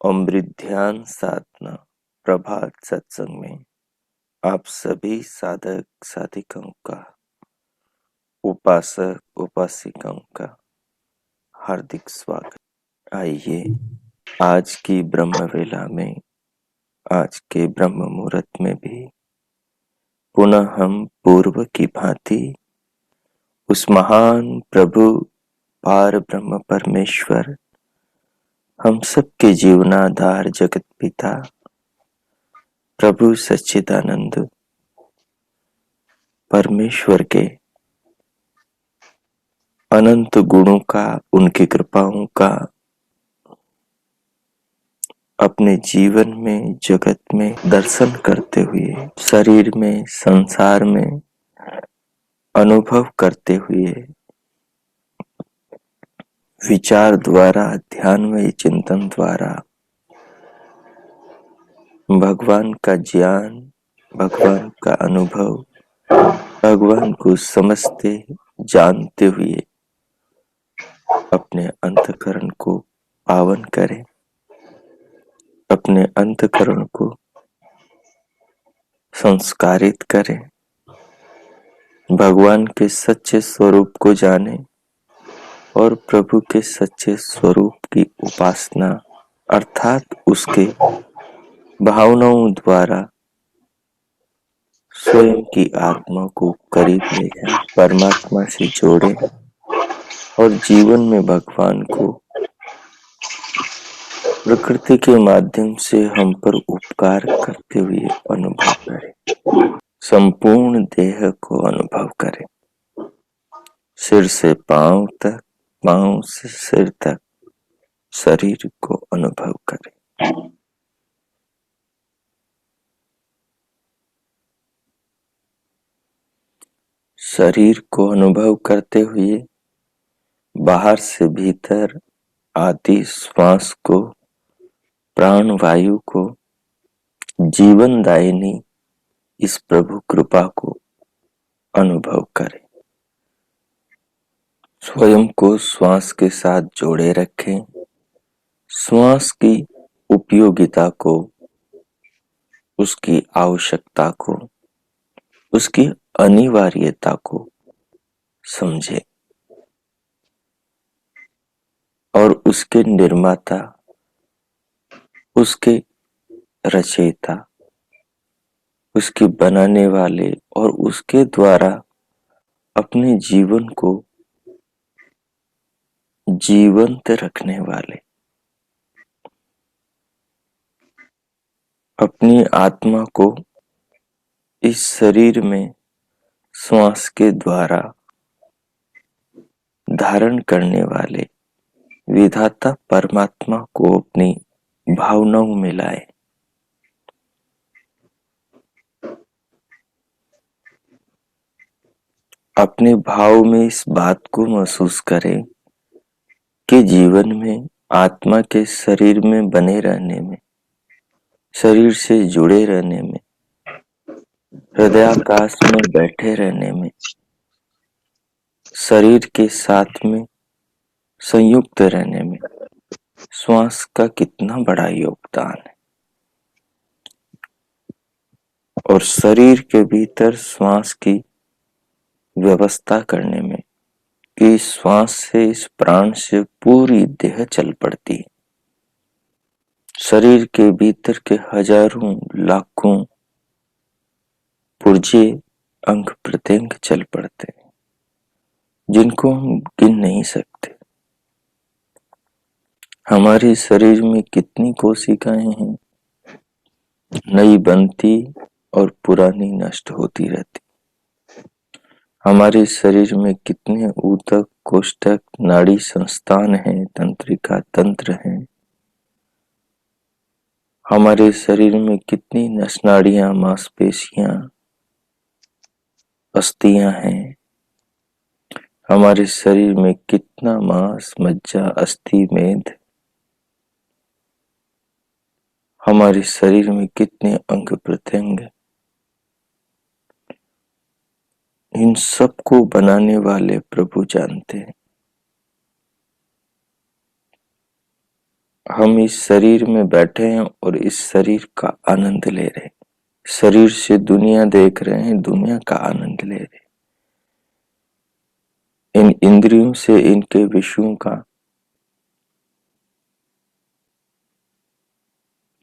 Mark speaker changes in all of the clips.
Speaker 1: अमृत ध्यान साधना प्रभात सत्संग में आप सभी साधक साधिकाओं का, उपासक उपासिकाओं का हार्दिक स्वागत। आइए आज की ब्रह्म वेला में, आज के ब्रह्म मुहूर्त में भी पुनः हम पूर्व की भांति उस महान प्रभु पार ब्रह्म परमेश्वर, हम सबके जीवनाधार जगत पिता प्रभु सच्चिदानंद परमेश्वर के अनंत गुणों का, उनकी कृपाओं का अपने जीवन में, जगत में दर्शन करते हुए, शरीर में, संसार में अनुभव करते हुए, विचार द्वारा, ध्यानमय चिंतन द्वारा भगवान का ज्ञान, भगवान का अनुभव, भगवान को समझते जानते हुए अपने अंतःकरण को पावन करें, अपने अंतःकरण को संस्कारित करें, भगवान के सच्चे स्वरूप को जाने और प्रभु के सच्चे स्वरूप की उपासना अर्थात उसके भावनाओं द्वारा स्वयं की आत्मा को करीब ले जाए, परमात्मा से जोड़े और जीवन में भगवान को प्रकृति के माध्यम से हम पर उपकार करते हुए अनुभव करें, संपूर्ण देह को अनुभव करें, सिर से पांव तक, पांव से सिर तक शरीर को अनुभव करें। शरीर को अनुभव करते हुए बाहर से भीतर आती श्वास को, प्राण वायु को, जीवनदायिनी इस प्रभु कृपा को अनुभव करें। स्वयं को श्वास के साथ जोड़े रखें, श्वास की उपयोगिता को, उसकी आवश्यकता को, उसकी अनिवार्यता को समझें और उसके निर्माता, उसके रचयिता, उसके बनाने वाले और उसके द्वारा अपने जीवन को जीवंत रखने वाले, अपनी आत्मा को इस शरीर में श्वास के द्वारा धारण करने वाले विधाता परमात्मा को अपनी भावनाओं में लाए। अपने भाव में इस बात को महसूस करें कि जीवन में आत्मा के शरीर में बने रहने में, शरीर से जुड़े रहने में, हृदयाकाश में बैठे रहने में, शरीर के साथ में संयुक्त रहने में श्वास का कितना बड़ा योगदान है और शरीर के भीतर श्वास की व्यवस्था करने में कि इस श्वास से, इस प्राण से पूरी देह चल पड़ती है। शरीर के भीतर के हजारों लाखों पुर्जे, अंग प्रत्यंग चल पड़ते हैं जिनको हम गिन नहीं सकते। हमारे शरीर में कितनी कोशिकाएं हैं, नई बनती और पुरानी नष्ट होती रहती। हमारे शरीर में कितने ऊतक, कोष्ठक, नाड़ी संस्थान हैं, तंत्रिका तंत्र हैं। हमारे शरीर में कितनी नस नाड़ियां, मांसपेशियां, अस्थियां हैं। हमारे शरीर में कितना मांस, मज्जा, अस्थि, मेद। हमारे शरीर में कितने अंग प्रत्यंग। इन सब को बनाने वाले प्रभु जानते हैं। हम इस शरीर में बैठे हैं और इस शरीर का आनंद ले रहे हैं। शरीर से दुनिया देख रहे हैं, दुनिया का आनंद ले रहे हैं। इन इंद्रियों से इनके विषयों का,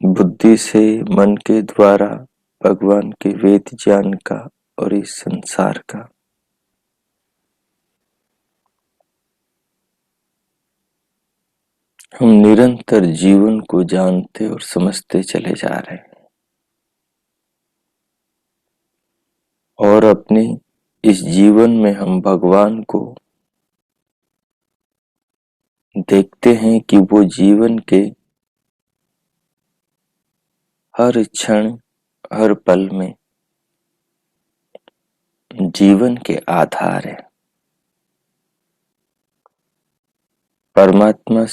Speaker 1: बुद्धि से, मन के द्वारा भगवान के वेद ज्ञान का और इस संसार का हम निरंतर जीवन को जानते और समझते चले जा रहे हैं। और अपने इस जीवन में हम भगवान को देखते हैं कि वो जीवन के हर क्षण, हर पल में जीवन के आधार है। परमात्मा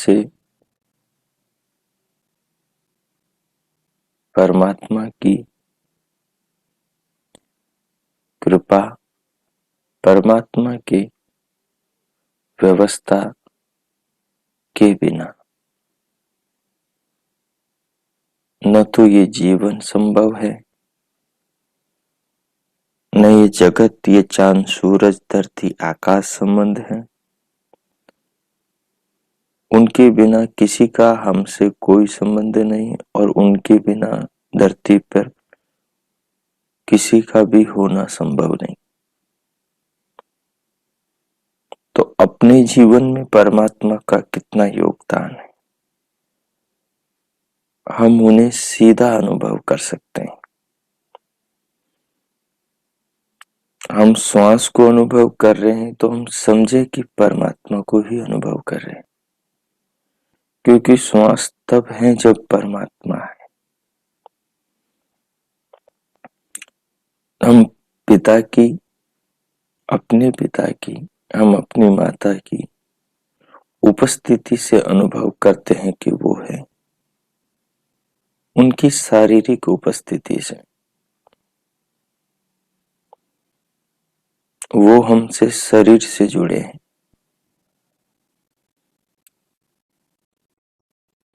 Speaker 1: की कृपा, परमात्मा की व्यवस्था के बिना न तो ये जीवन संभव है, न ये जगत, ये चांद सूरज धरती आकाश संबंध है। उनके बिना किसी का हमसे कोई संबंध नहीं और उनके बिना धरती पर किसी का भी होना संभव नहीं। तो अपने जीवन में परमात्मा का कितना योगदान है, हम उन्हें सीधा अनुभव कर सकते हैं। हम श्वास को अनुभव कर रहे हैं तो हम समझे कि परमात्मा को ही अनुभव कर रहे हैं, क्योंकि श्वास तब है जब परमात्मा है। हम पिता की, अपने पिता की, हम अपनी माता की उपस्थिति से अनुभव करते हैं कि वो है, उनकी शारीरिक उपस्थिति से। वो हमसे शरीर से जुड़े हैं,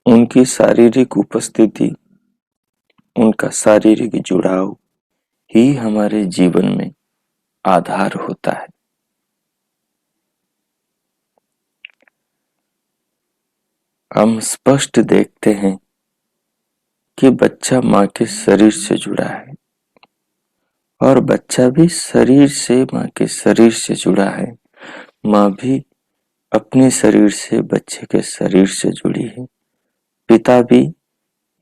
Speaker 1: उनकी शारीरिक उपस्थिति, उनका शारीरिक जुड़ाव ही हमारे जीवन में आधार होता है। हम स्पष्ट देखते हैं कि बच्चा माँ के शरीर से जुड़ा है और बच्चा भी शरीर से माँ के शरीर से जुड़ा है। माँ भी अपने शरीर से बच्चे के शरीर से जुड़ी है। पिता भी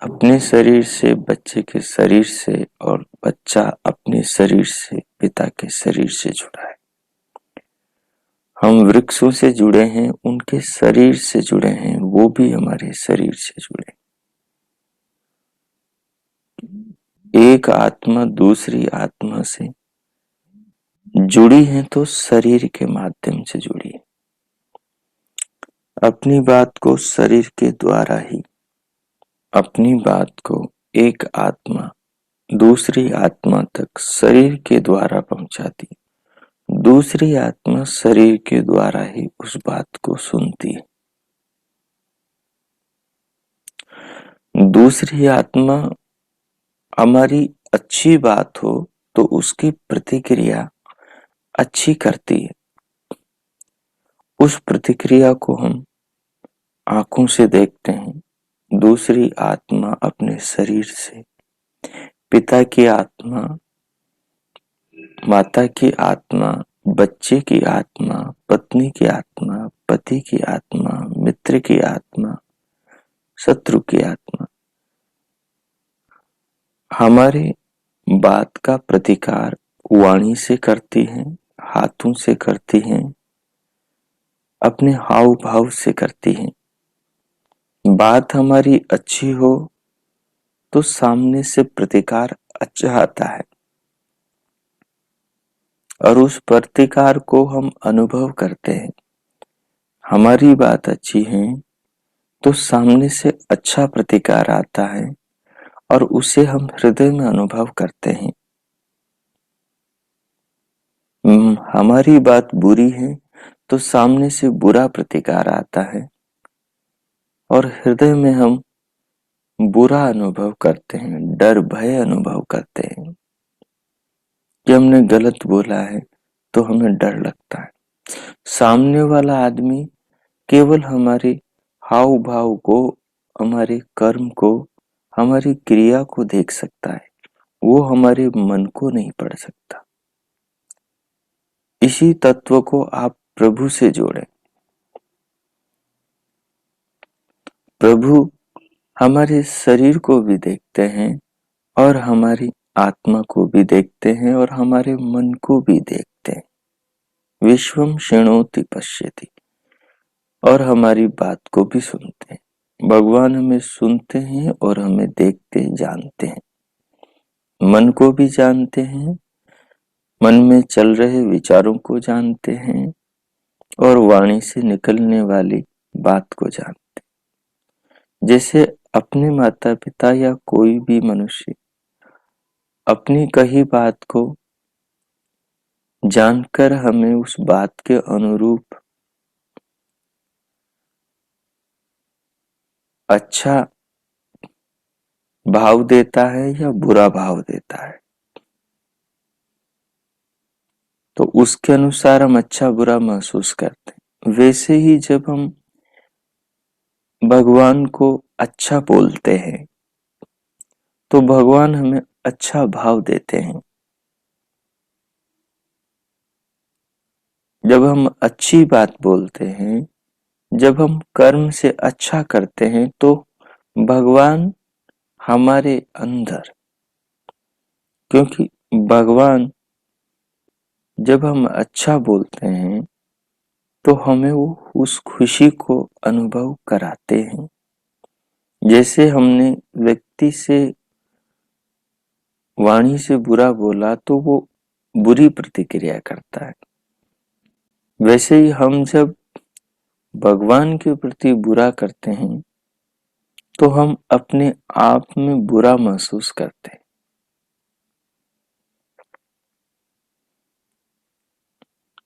Speaker 1: अपने शरीर से बच्चे के शरीर से और बच्चा अपने शरीर से पिता के शरीर से जुड़ा है। हम वृक्षों से जुड़े हैं, उनके शरीर से जुड़े हैं, वो भी हमारे शरीर से जुड़े। एक आत्मा दूसरी आत्मा से जुड़ी है तो शरीर के माध्यम से जुड़ी है। अपनी बात को शरीर के द्वारा ही, अपनी बात को एक आत्मा दूसरी आत्मा तक शरीर के द्वारा पहुंचाती, दूसरी आत्मा शरीर के द्वारा ही उस बात को सुनती है। दूसरी आत्मा हमारी अच्छी बात हो तो उसकी प्रतिक्रिया अच्छी करती है। उस प्रतिक्रिया को हम आंखों से देखते हैं। दूसरी आत्मा अपने शरीर से, पिता की आत्मा, माता की आत्मा, बच्चे की आत्मा, पत्नी की आत्मा, पति की आत्मा, मित्र की आत्मा, शत्रु की आत्मा हमारे बात का प्रतिकार वाणी से करती हैं, हाथों से करती हैं, अपने हाव भाव से करती हैं। बात हमारी अच्छी हो तो सामने से प्रतिकार अच्छा आता है और उस प्रतिकार को हम अनुभव करते हैं। हमारी बात अच्छी है तो सामने से अच्छा प्रतिकार आता है और उसे हम हृदय में अनुभव करते हैं। हमारी बात बुरी है तो सामने से बुरा प्रतिकार आता है और हृदय में हम बुरा अनुभव करते हैं, डर भय अनुभव करते हैं कि हमने गलत बोला है, तो हमें डर लगता है। सामने वाला आदमी केवल हमारे हाव भाव को, हमारे कर्म को, हमारी क्रिया को देख सकता है, वो हमारे मन को नहीं पढ़ सकता। इसी तत्व को आप प्रभु से जोड़ें। प्रभु हमारे शरीर को भी देखते हैं और हमारी आत्मा को भी देखते हैं और हमारे मन को भी देखते हैं। विश्वम शृणोति पश्यति, और हमारी बात को भी सुनते हैं। भगवान हमें सुनते हैं और हमें देखते जानते हैं, मन को भी जानते हैं, मन में चल रहे विचारों को जानते हैं और वाणी से निकलने वाली बात को जानते हैं। जैसे अपने माता पिता या कोई भी मनुष्य अपनी कही बात को जानकर हमें उस बात के अनुरूप अच्छा भाव देता है या बुरा भाव देता है, तो उसके अनुसार हम अच्छा बुरा महसूस करते हैं। वैसे ही जब हम भगवान को अच्छा बोलते हैं तो भगवान हमें अच्छा भाव देते हैं। जब हम अच्छी बात बोलते हैं, जब हम कर्म से अच्छा करते हैं, तो भगवान हमारे अंदर, क्योंकि भगवान जब हम अच्छा बोलते हैं तो हमें वो उस खुशी को अनुभव कराते हैं। जैसे हमने व्यक्ति से वाणी से बुरा बोला तो वो बुरी प्रतिक्रिया करता है, वैसे ही हम जब भगवान के प्रति बुरा करते हैं तो हम अपने आप में बुरा महसूस करते हैं।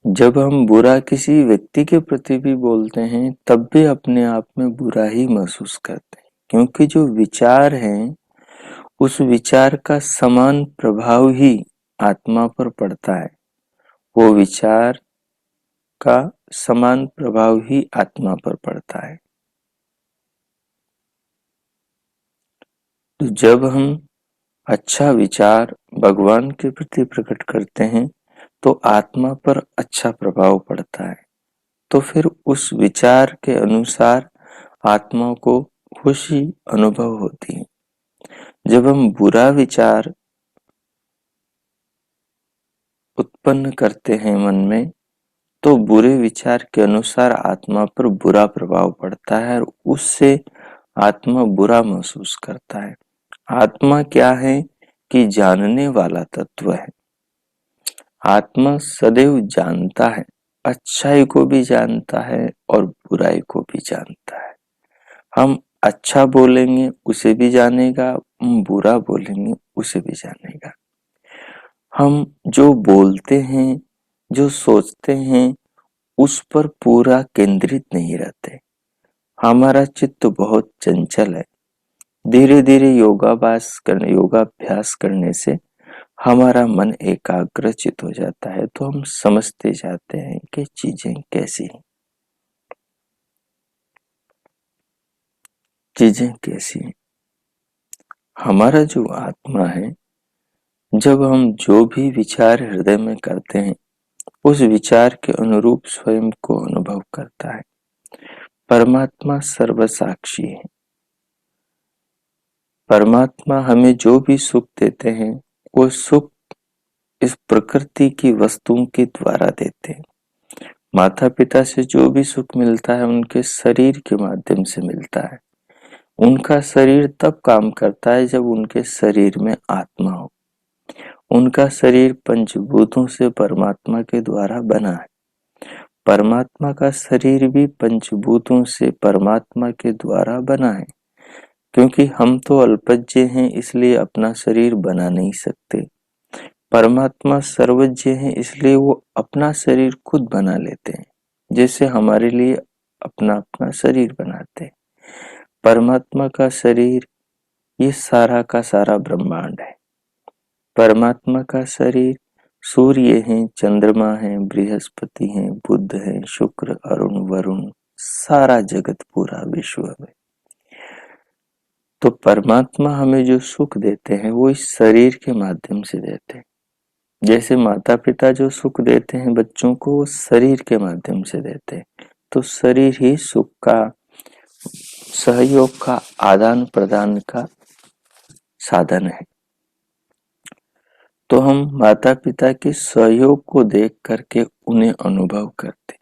Speaker 1: जब हम बुरा किसी व्यक्ति के प्रति भी बोलते हैं तब भी अपने आप में बुरा ही महसूस करते हैं, क्योंकि जो विचार हैं उस विचार का समान प्रभाव ही आत्मा पर पड़ता है। वो विचार का समान प्रभाव ही आत्मा पर पड़ता है। तो जब हम अच्छा विचार भगवान के प्रति प्रकट करते हैं तो आत्मा पर अच्छा प्रभाव पड़ता है। तो फिर उस विचार के अनुसार आत्मा को खुशी अनुभव होती है। जब हम बुरा विचार उत्पन्न करते हैं मन में, तो बुरे विचार के अनुसार आत्मा पर बुरा प्रभाव पड़ता है और उससे आत्मा बुरा महसूस करता है। आत्मा क्या है कि जानने वाला तत्व है। आत्मा सदैव जानता है, अच्छाई को भी जानता है और बुराई को भी जानता है। हम अच्छा बोलेंगे उसे भी जानेगा, हम बुरा बोलेंगे उसे भी जानेगा। हम जो बोलते हैं, जो सोचते हैं, उस पर पूरा केंद्रित नहीं रहते। हमारा चित्त बहुत चंचल है। धीरे धीरे योगाभ्यास करने से हमारा मन एकाग्रचित हो जाता है, तो हम समझते जाते हैं कि चीजें कैसी हैं, चीजें कैसी हैं। हमारा जो आत्मा है, जब हम जो भी विचार हृदय में करते हैं उस विचार के अनुरूप स्वयं को अनुभव करता है। परमात्मा सर्वसाक्षी है। परमात्मा हमें जो भी सुख देते हैं वो सुख इस प्रकृति की वस्तुओं के द्वारा देते हैं। माता पिता से जो भी सुख मिलता है उनके शरीर के माध्यम से मिलता है। उनका शरीर तब काम करता है जब उनके शरीर में आत्मा हो। उनका शरीर पंचभूतों से परमात्मा के द्वारा बना है। परमात्मा का शरीर भी पंचभूतों से परमात्मा के द्वारा बना है। क्योंकि हम तो अल्पज्ञ हैं, इसलिए अपना शरीर बना नहीं सकते। परमात्मा सर्वज्ञ है, इसलिए वो अपना शरीर खुद बना लेते हैं, जैसे हमारे लिए अपना अपना शरीर बनाते हैं। परमात्मा का शरीर ये सारा का सारा ब्रह्मांड है। परमात्मा का शरीर सूर्य है, चंद्रमा है, बृहस्पति है, बुध है, शुक्र, अरुण, वरुण, सारा जगत पूरा विश्व में। तो परमात्मा हमें जो सुख देते हैं वो इस शरीर के माध्यम से देते हैं। जैसे माता पिता जो सुख देते हैं बच्चों को, वो शरीर के माध्यम से देते हैं। तो शरीर ही सुख का, सहयोग का, आदान प्रदान का साधन है। तो हम माता पिता के सहयोग को देख करके उन्हें अनुभव करते,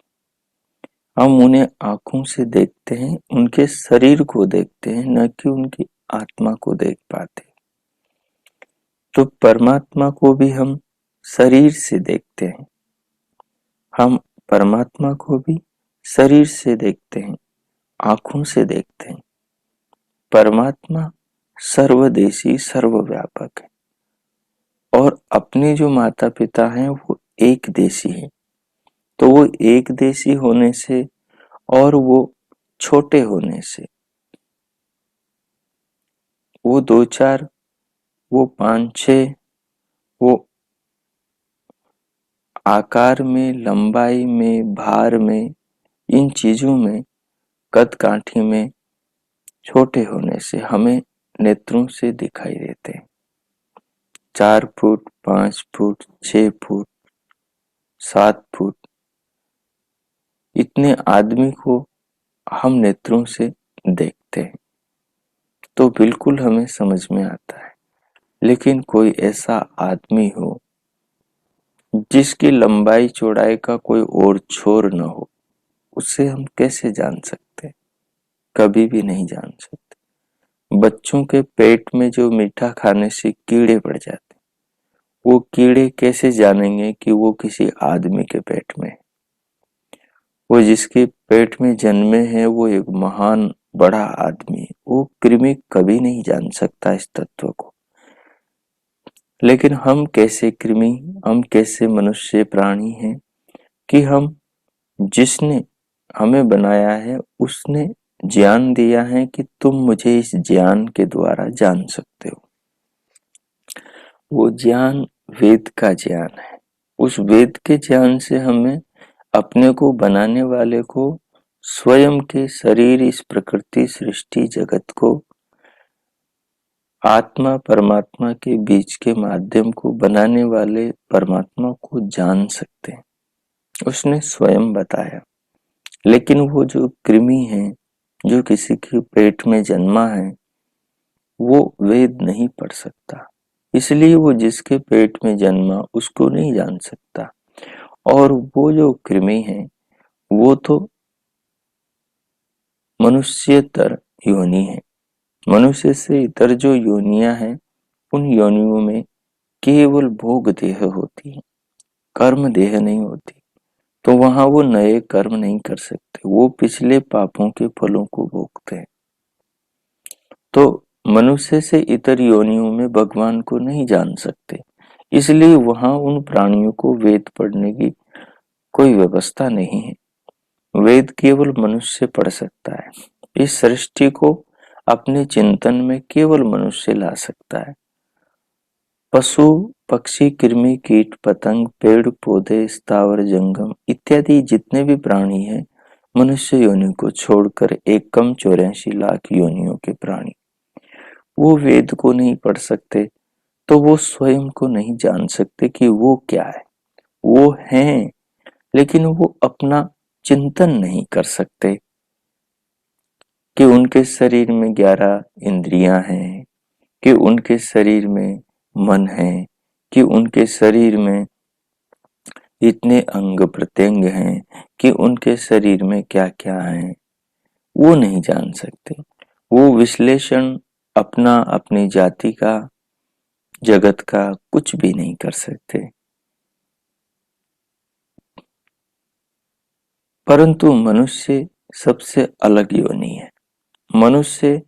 Speaker 1: हम उन्हें आंखों से देखते हैं, उनके शरीर को देखते हैं, न कि उनकी आत्मा को देख पाते। तो परमात्मा को भी हम शरीर से देखते हैं, हम परमात्मा को भी शरीर से देखते हैं, आंखों से देखते हैं। परमात्मा सर्वदेशी, सर्वव्यापक है और अपने जो माता पिता हैं वो एक देशी हैं। तो वो एक देशी होने से और वो छोटे होने से, वो 2-4, वो 5-6, वो आकार में, लंबाई में, भार में, इन चीजों में, कद काठी में छोटे होने से हमें नेत्रों से दिखाई देते हैं। 4 फुट, 5 फुट, 6 फुट, 7 फुट, इतने आदमी को हम नेत्रों से देखते हैं तो बिल्कुल हमें समझ में आता है। लेकिन कोई ऐसा आदमी हो जिसकी लंबाई चौड़ाई का कोई और छोर न हो, उसे हम कैसे जान सकते? कभी भी नहीं जान सकते। बच्चों के पेट में जो मीठा खाने से कीड़े पड़ जाते, वो कीड़े कैसे जानेंगे कि वो किसी आदमी के पेट में है? वो जिसके पेट में जन्मे हैं वो एक महान बड़ा आदमी है, वो कृमि कभी नहीं जान सकता इस तत्व को। लेकिन हम कैसे कृमि, हम कैसे मनुष्य प्राणी हैं कि हम, जिसने हमें बनाया है उसने ज्ञान दिया है कि तुम मुझे इस ज्ञान के द्वारा जान सकते हो। वो ज्ञान वेद का ज्ञान है। उस वेद के ज्ञान से हमें अपने को बनाने वाले को, स्वयं के शरीर, इस प्रकृति, सृष्टि, जगत को, आत्मा परमात्मा के बीच के माध्यम को बनाने वाले परमात्मा को जान सकते हैं। उसने स्वयं बताया। लेकिन वो जो कृमि है, जो किसी के पेट में जन्मा है, वो वेद नहीं पढ़ सकता, इसलिए वो जिसके पेट में जन्मा उसको नहीं जान सकता। और वो जो कृमि है वो तो मनुष्यतर योनि है। मनुष्य से इतर जो योनियां हैं, उन योनियों में केवल भोग देह होती है, कर्म देह नहीं होती। तो वहां वो नए कर्म नहीं कर सकते, वो पिछले पापों के फलों को भोगते हैं। तो मनुष्य से इतर योनियों में भगवान को नहीं जान सकते, इसलिए वहां उन प्राणियों को वेद पढ़ने की कोई व्यवस्था नहीं है। वेद केवल मनुष्य पढ़ सकता है। इस सृष्टि को अपने चिंतन में केवल मनुष्य ला सकता है। पशु, पक्षी, कृमि, कीट, पतंग, पेड़ पौधे, स्थावर, जंगम इत्यादि जितने भी प्राणी हैं, मनुष्य योनि को छोड़कर 1,84 लाख योनियों के प्राणी, वो वेद को नहीं पढ़ सकते। तो वो स्वयं को नहीं जान सकते कि वो क्या है। वो हैं, लेकिन वो अपना चिंतन नहीं कर सकते कि उनके शरीर में 11 इंद्रियां हैं, कि उनके शरीर में मन है, कि उनके शरीर में इतने अंग प्रत्यंग हैं, कि उनके शरीर में क्या क्या है, वो नहीं जान सकते। वो विश्लेषण अपना, अपनी जाति का, जगत का कुछ भी नहीं कर सकते। परंतु मनुष्य सबसे अलग योनि है। मनुष्य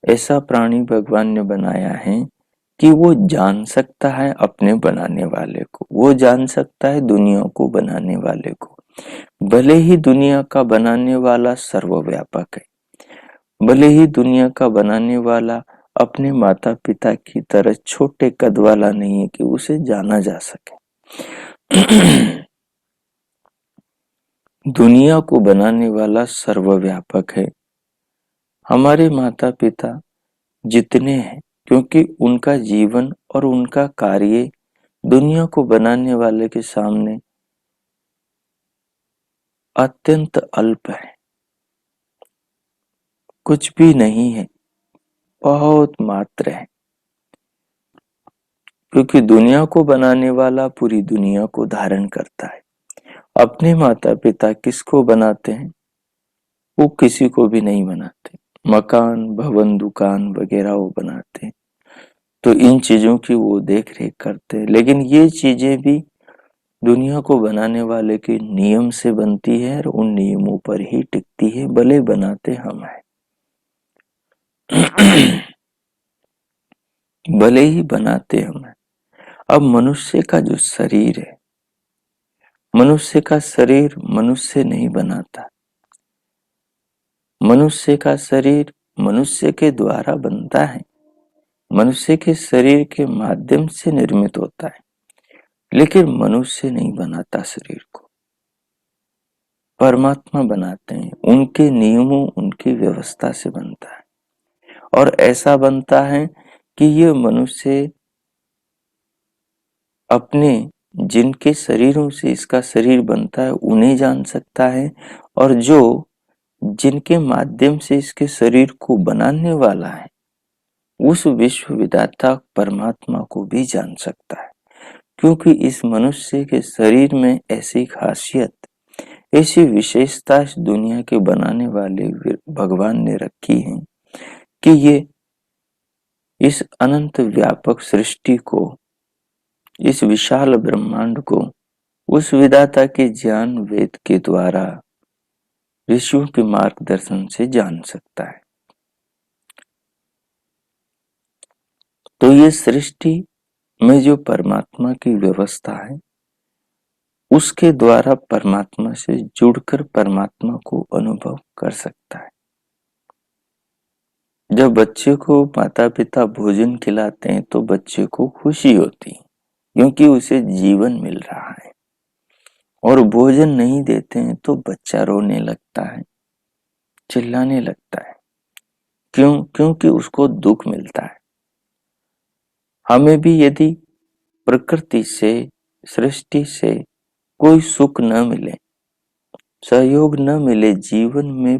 Speaker 1: ऐसा प्राणी भगवान ने बनाया है कि वो जान सकता है अपने बनाने वाले को, वो जान सकता है दुनिया को बनाने वाले को। भले ही दुनिया का बनाने वाला सर्वव्यापक है, भले ही दुनिया का बनाने वाला अपने माता पिता की तरह छोटे कद वाला नहीं है कि उसे जाना जा सके। दुनिया को बनाने वाला सर्वव्यापक है। हमारे माता पिता जितने हैं, क्योंकि उनका जीवन और उनका कार्य दुनिया को बनाने वाले के सामने अत्यंत अल्प है, कुछ भी नहीं है, बहुत मात्र है। क्योंकि दुनिया को बनाने वाला पूरी दुनिया को धारण करता है। अपने माता पिता किसको बनाते हैं? वो किसी को भी नहीं बनाते। मकान, भवन, दुकान वगैरह वो बनाते हैं, तो इन चीजों की वो देख रेख करते हैं। लेकिन ये चीजें भी दुनिया को बनाने वाले के नियम से बनती है और उन नियमों पर ही टिकती है, भले बनाते हम हैं। भले ही बनाते हम हैं। अब मनुष्य का जो शरीर है, मनुष्य का शरीर मनुष्य नहीं बनाता। मनुष्य का शरीर मनुष्य के द्वारा बनता है, मनुष्य के शरीर के माध्यम से निर्मित होता है, लेकिन मनुष्य नहीं बनाता शरीर को, परमात्मा बनाते हैं। उनके नियमों, उनकी व्यवस्था से बनता है और ऐसा बनता है कि ये मनुष्य अपने जिनके शरीरों से इसका शरीर बनता है उन्हें जान सकता है, और जो जिनके माध्यम से इसके शरीर को बनाने वाला है उस विश्व विधाता परमात्मा को भी जान सकता है। क्योंकि इस मनुष्य के शरीर में ऐसी खासियत, ऐसी विशेषता इस दुनिया के बनाने वाले भगवान ने रखी है कि ये इस अनंत व्यापक सृष्टि को, इस विशाल ब्रह्मांड को उस विधाता के ज्ञान वेद के द्वारा ऋषियों के मार्गदर्शन से जान सकता है। तो ये सृष्टि में जो परमात्मा की व्यवस्था है उसके द्वारा परमात्मा से जुड़कर परमात्मा को अनुभव कर सकता है। जब बच्चे को माता पिता भोजन खिलाते हैं तो बच्चे को खुशी होती है, क्योंकि उसे जीवन मिल रहा है। और भोजन नहीं देते हैं तो बच्चा रोने लगता है, चिल्लाने लगता है। क्यों? क्योंकि उसको दुख मिलता है। हमें भी यदि प्रकृति से, सृष्टि से कोई सुख न मिले, सहयोग न मिले, जीवन में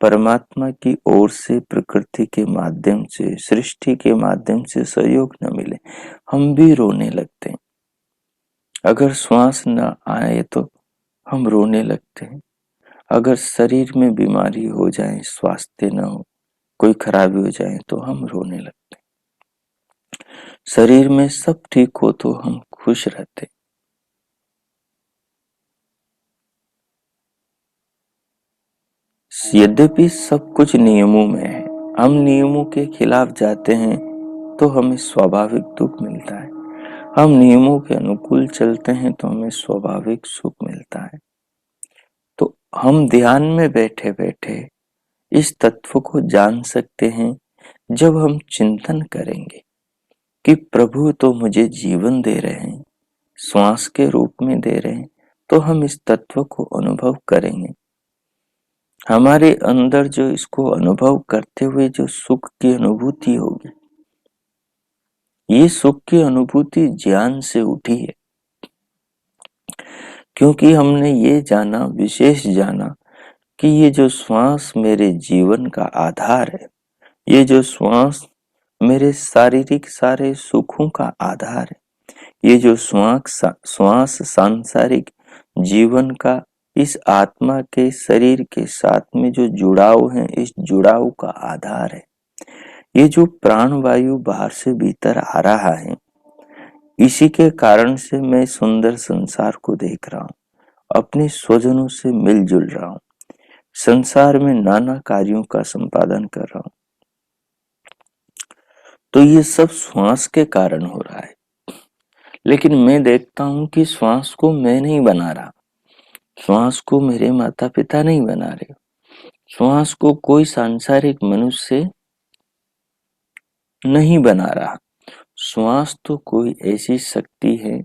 Speaker 1: परमात्मा की ओर से, प्रकृति के माध्यम से, सृष्टि के माध्यम से सहयोग न मिले, हम भी रोने लगते हैं। अगर श्वास न आए तो हम रोने लगते हैं। अगर शरीर में बीमारी हो जाए, स्वास्थ्य न हो, कोई खराबी हो जाए तो हम रोने लगते हैं। शरीर में सब ठीक हो तो हम खुश रहते। यद्यपि सब कुछ नियमों में है, हम नियमों के खिलाफ जाते हैं तो हमें स्वाभाविक दुख मिलता है। हम नियमों के अनुकूल चलते हैं तो हमें स्वाभाविक सुख मिलता है। तो हम ध्यान में बैठे बैठे इस तत्व को जान सकते हैं जब हम चिंतन करेंगे कि प्रभु तो मुझे जीवन दे रहे हैं, श्वास के रूप में दे रहे हैं, तो हम इस तत्व को अनुभव करेंगे। हमारे अंदर जो इसको अनुभव करते हुए जो सुख की अनुभूति होगी, ये सुख की अनुभूति ज्ञान से उठी है। क्योंकि हमने ये जाना, विशेष जाना कि ये जो श्वास मेरे जीवन का आधार है, ये जो श्वास मेरे शारीरिक सारे सुखों का आधार है, ये जो श्वास सांसारिक जीवन का इस आत्मा के शरीर के साथ में जो जुड़ाव है, इस जुड़ाव का आधार है। ये जो प्राण वायु बाहर से भीतर आ रहा है, इसी के कारण से मैं सुंदर संसार को देख रहा हूँ, अपने स्वजनों से मिलजुल रहा हूँ, संसार में नाना कार्यों का संपादन कर रहा हूँ। तो ये सब श्वास के कारण हो रहा है। लेकिन मैं देखता हूं कि श्वास को मैं नहीं बना रहा, श्वास को मेरे माता पिता नहीं बना रहे, श्वास को कोई सांसारिक मनुष्य नहीं बना रहा। श्वास तो कोई ऐसी शक्ति है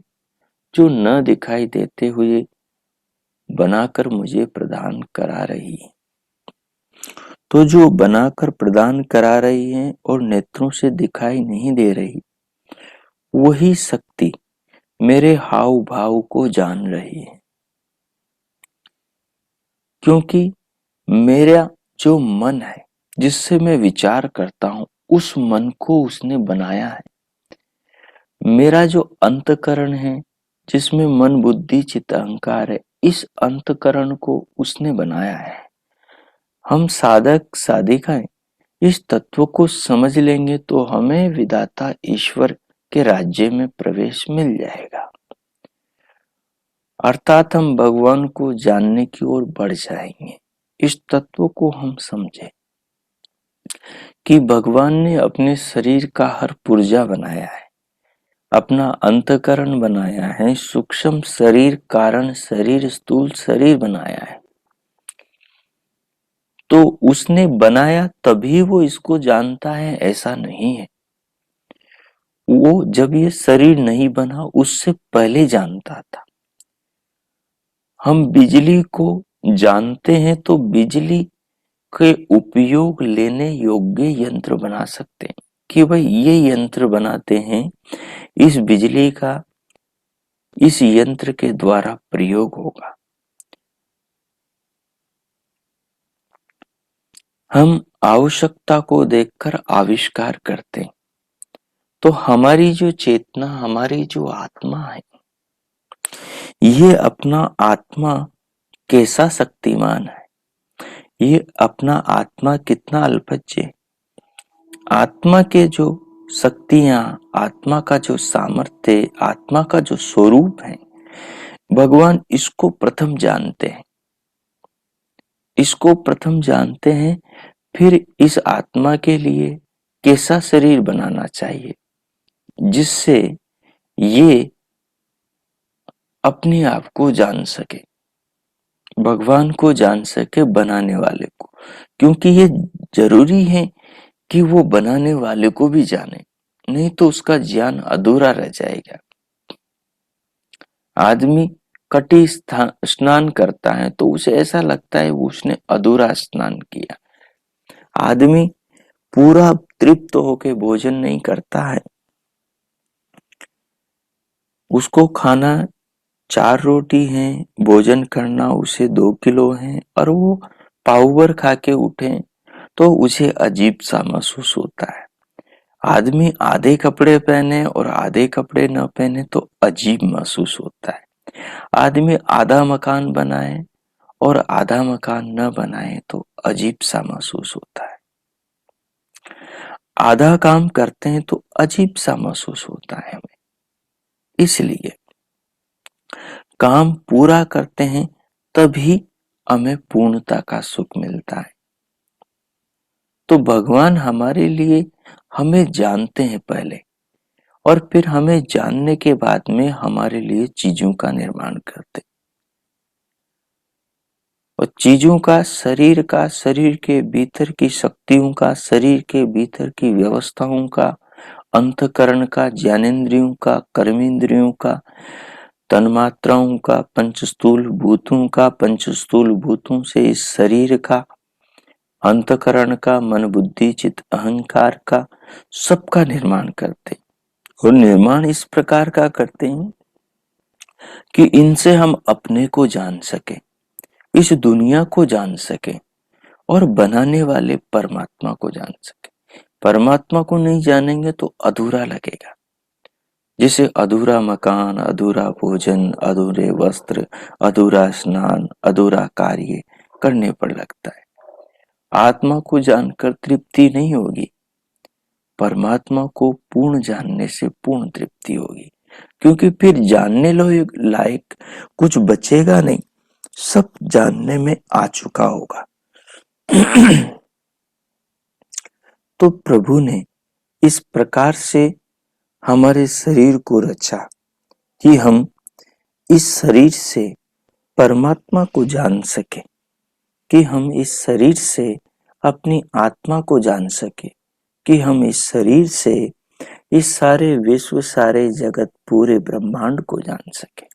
Speaker 1: जो न दिखाई देते हुए बनाकर मुझे प्रदान करा रही है। तो जो बनाकर प्रदान करा रही है और नेत्रों से दिखाई नहीं दे रही, वही शक्ति मेरे हाव भाव को जान रही है। क्योंकि मेरा जो मन है, जिससे मैं विचार करता हूं, उस मन को उसने बनाया है। मेरा जो अंतकरण है, जिसमें मन बुद्धि चित्त अहंकार है, इस अंतकरण को उसने बनाया है। हम साधक साधिकाएं इस तत्व को समझ लेंगे तो हमें विधाता ईश्वर के राज्य में प्रवेश मिल जाएगा। अर्थात हम भगवान को जानने की ओर बढ़ जाएंगे। इस तत्व को हम समझें कि भगवान ने अपने शरीर का हर पुर्जा बनाया है, अपना अंतकरण बनाया है, सूक्ष्म शरीर, कारण शरीर, स्थूल शरीर बनाया है। तो उसने बनाया तभी वो इसको जानता है, ऐसा नहीं है। वो जब ये शरीर नहीं बना उससे पहले जानता था। हम बिजली को जानते हैं तो बिजली के उपयोग लेने योग्य यंत्र बना सकते हैं कि भाई ये यंत्र बनाते हैं, इस बिजली का इस यंत्र के द्वारा प्रयोग होगा। हम आवश्यकता को देखकर आविष्कार करते हैं। तो हमारी जो चेतना, हमारी जो आत्मा है, ये अपना आत्मा कैसा शक्तिमान है, ये अपना आत्मा कितना अल्पज्य है। आत्मा के जो शक्तियां, आत्मा का जो सामर्थ्य, आत्मा का जो स्वरूप है, भगवान इसको प्रथम जानते हैं। इसको प्रथम जानते हैं, फिर इस आत्मा के लिए कैसा शरीर बनाना चाहिए जिससे ये अपने आप को जान सके, भगवान को जान सके, बनाने वाले को। क्योंकि ये जरूरी है कि वो बनाने वाले को भी जाने, नहीं तो उसका ज्ञान अधूरा रह जाएगा। आदमी कटी स्नान करता है तो उसे ऐसा लगता है उसने अधूरा स्नान किया। आदमी पूरा तृप्त होके भोजन नहीं करता है। उसको खाना 4 रोटी है, भोजन करना उसे 2 किलो है, और वो पाव भर खा के उठे तो उसे अजीब सा महसूस होता है। आदमी आधे कपड़े पहने और आधे कपड़े न पहने तो अजीब महसूस होता है। आदमी आधा मकान बनाए और आधा मकान न बनाए तो अजीब सा महसूस होता है। आधा काम करते हैं तो अजीब सा महसूस होता है हमें। इसलिए काम पूरा करते हैं तभी हमें पूर्णता का सुख मिलता है। तो भगवान हमारे लिए हमें जानते हैं पहले, और फिर हमें जानने के बाद में हमारे लिए चीजों का निर्माण करते। और चीजों का, शरीर के भीतर की शक्तियों का, शरीर के भीतर की व्यवस्थाओं का, अंतकरण का, ज्ञानेंद्रियों का, कर्मेंद्रियों का, तन्मात्राओं का, पंचस्थूल भूतों का, पंचस्थूल भूतों से इस शरीर का, अंतकरण का, मन बुद्धि चित्त अहंकार का, सबका निर्माण करते। और निर्माण इस प्रकार का करते हैं कि इनसे हम अपने को जान सके, इस दुनिया को जान सके, और बनाने वाले परमात्मा को जान सके। परमात्मा को नहीं जानेंगे तो अधूरा लगेगा। जैसे अधूरा मकान, अधूरा भोजन, अधूरे वस्त्र, अधूरा स्नान, अधूरा कार्य करने पर लगता है। आत्मा को जानकर तृप्ति नहीं होगी, परमात्मा को पूर्ण जानने से पूर्ण तृप्ति होगी। क्योंकि फिर जानने लायक कुछ बचेगा नहीं, सब जानने में आ चुका होगा। तो प्रभु ने इस प्रकार से हमारे शरीर को रचा कि हम इस शरीर से परमात्मा को जान सके। कि हम इस शरीर से अपनी आत्मा को जान सके, कि हम इस शरीर से इस सारे विश्व, सारे जगत, पूरे ब्रह्मांड को जान सके।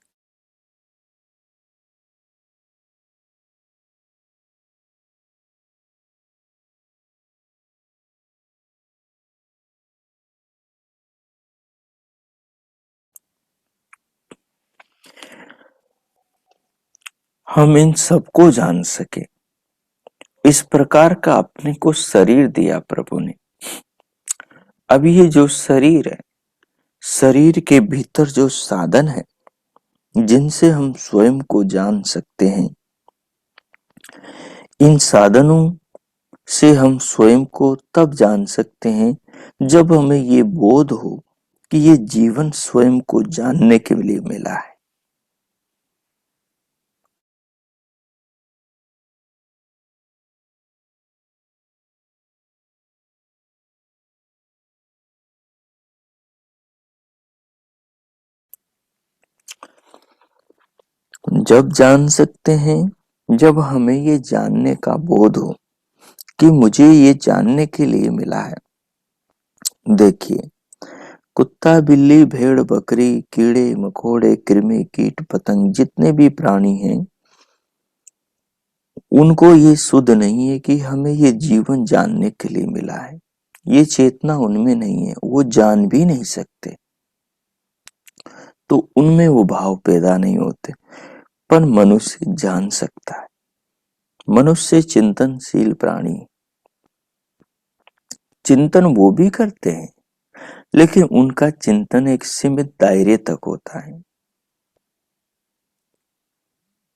Speaker 1: हम इन सबको जान सके, इस प्रकार का अपने को शरीर दिया प्रभु ने। अब ये जो शरीर है, शरीर के भीतर जो साधन है जिनसे हम स्वयं को जान सकते हैं, इन साधनों से हम स्वयं को तब जान सकते हैं जब हमें ये बोध हो कि ये जीवन स्वयं को जानने के लिए मिला है। जब जान सकते हैं जब हमें ये जानने का बोध हो कि मुझे ये जानने के लिए मिला है। देखिए, कुत्ता, बिल्ली, भेड़, बकरी, कीड़े मकोड़े, कृमि, कीट पतंग, जितने भी प्राणी हैं, उनको ये सुध नहीं है कि हमें ये जीवन जानने के लिए मिला है। ये चेतना उनमें नहीं है, वो जान भी नहीं सकते, तो उनमें वो भाव पैदा नहीं होते। पर मनुष्य जान सकता है। मनुष्य चिंतनशील प्राणी, चिंतन वो भी करते हैं, लेकिन उनका चिंतन एक सीमित दायरे तक होता है।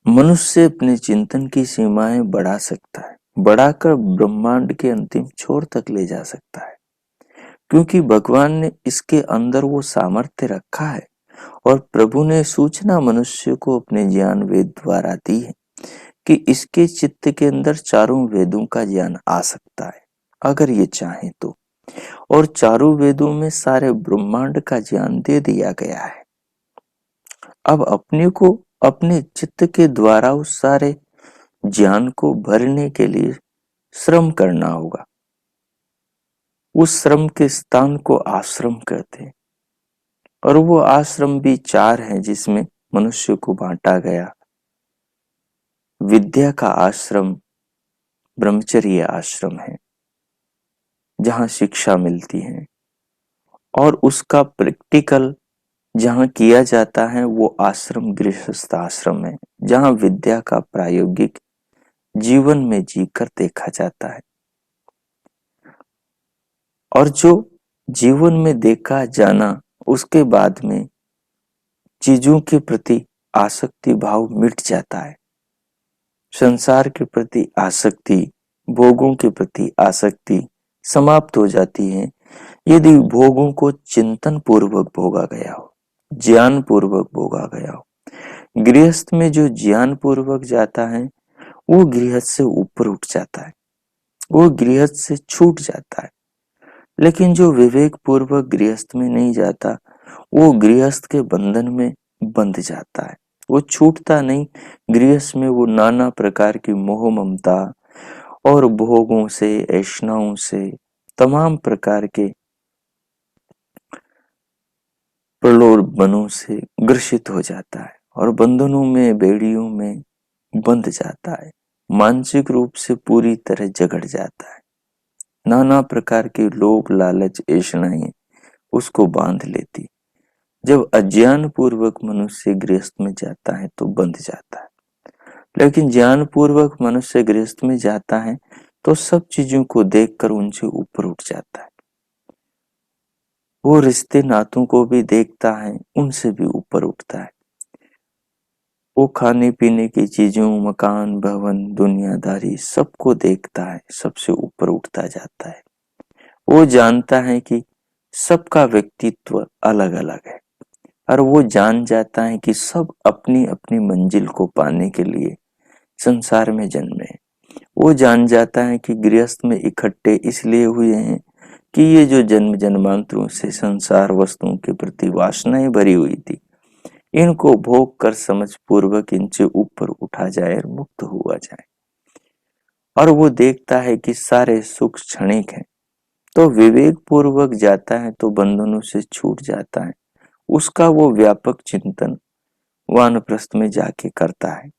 Speaker 1: मनुष्य अपने चिंतन की सीमाएं बढ़ा सकता है, बढ़ाकर ब्रह्मांड के अंतिम छोर तक ले जा सकता है, क्योंकि भगवान ने इसके अंदर वो सामर्थ्य रखा है और प्रभु ने सूचना मनुष्य को अपने ज्ञान वेद द्वारा दी है कि इसके चित्त के अंदर चारों वेदों का ज्ञान आ सकता है अगर ये चाहे तो। और चारों वेदों में सारे ब्रह्मांड का ज्ञान दे दिया गया है। अब अपने को अपने चित्त के द्वारा उस सारे ज्ञान को भरने के लिए श्रम करना होगा। उस श्रम के स्थान को आश्रम कहते हैं, और वो आश्रम भी चार हैं जिसमें मनुष्य को बांटा गया। विद्या का आश्रम ब्रह्मचर्य आश्रम है, जहाँ शिक्षा मिलती है, और उसका प्रैक्टिकल जहाँ किया जाता है वो आश्रम गृहस्थ आश्रम है, जहाँ विद्या का प्रायोगिक जीवन में जीकर देखा जाता है। और जो जीवन में देखा जाना, उसके बाद में चीजों के प्रति आसक्ति भाव मिट जाता है। संसार के प्रति आसक्ति, भोगों के प्रति आसक्ति समाप्त हो जाती है यदि भोगों को चिंतन पूर्वक भोगा गया हो, ज्ञान पूर्वक भोगा गया हो। गृहस्थ में जो ज्ञान पूर्वक जाता है वो गृहस्थ से ऊपर उठ जाता है, वो गृहस्थ से छूट जाता है। लेकिन जो विवेक पूर्वक गृहस्थ में नहीं जाता, वो गृहस्थ के बंधन में बंध जाता है, वो छूटता नहीं। गृहस्थ में वो नाना प्रकार की मोह ममता और भोगों से, ऐष्णाओं से, तमाम प्रकार के प्रलोभनों से ग्रसित हो जाता है और बंधनों में, बेड़ियों में बंध जाता है। मानसिक रूप से पूरी तरह जकड़ जाता है। नाना प्रकार के लोभ, लालच, ऐष्णाएं उसको बांध लेती। जब अज्ञान पूर्वक मनुष्य गृहस्थ में जाता है तो बंध जाता है, लेकिन ज्ञान पूर्वक मनुष्य गृहस्थ में जाता है तो सब चीजों को देखकर उनसे ऊपर उठ जाता है। वो रिश्ते नातों को भी देखता है, उनसे भी ऊपर उठता है। वो खाने पीने की चीजों, मकान, भवन, दुनियादारी सबको देखता है, सबसे ऊपर उठता जाता है। वो जानता है कि सबका व्यक्तित्व अलग अलग है, और वो जान जाता है कि सब अपनी अपनी मंजिल को पाने के लिए संसार में जन्मे। वो जान जाता है कि गृहस्थ में इकट्ठे इसलिए हुए हैं कि ये जो जन्म जन्मांतरों से संसार वस्तुओं के प्रति वासनाएं भरी हुई थी, इनको भोग कर समझ पूर्वक इनसे ऊपर उठा जाए और मुक्त हुआ जाए। और वो देखता है कि सारे सुख क्षणिक हैं, तो विवेक पूर्वक जाता है तो बंधनों से छूट जाता है। उसका वो व्यापक चिंतन वानप्रस्थ में जाके करता है,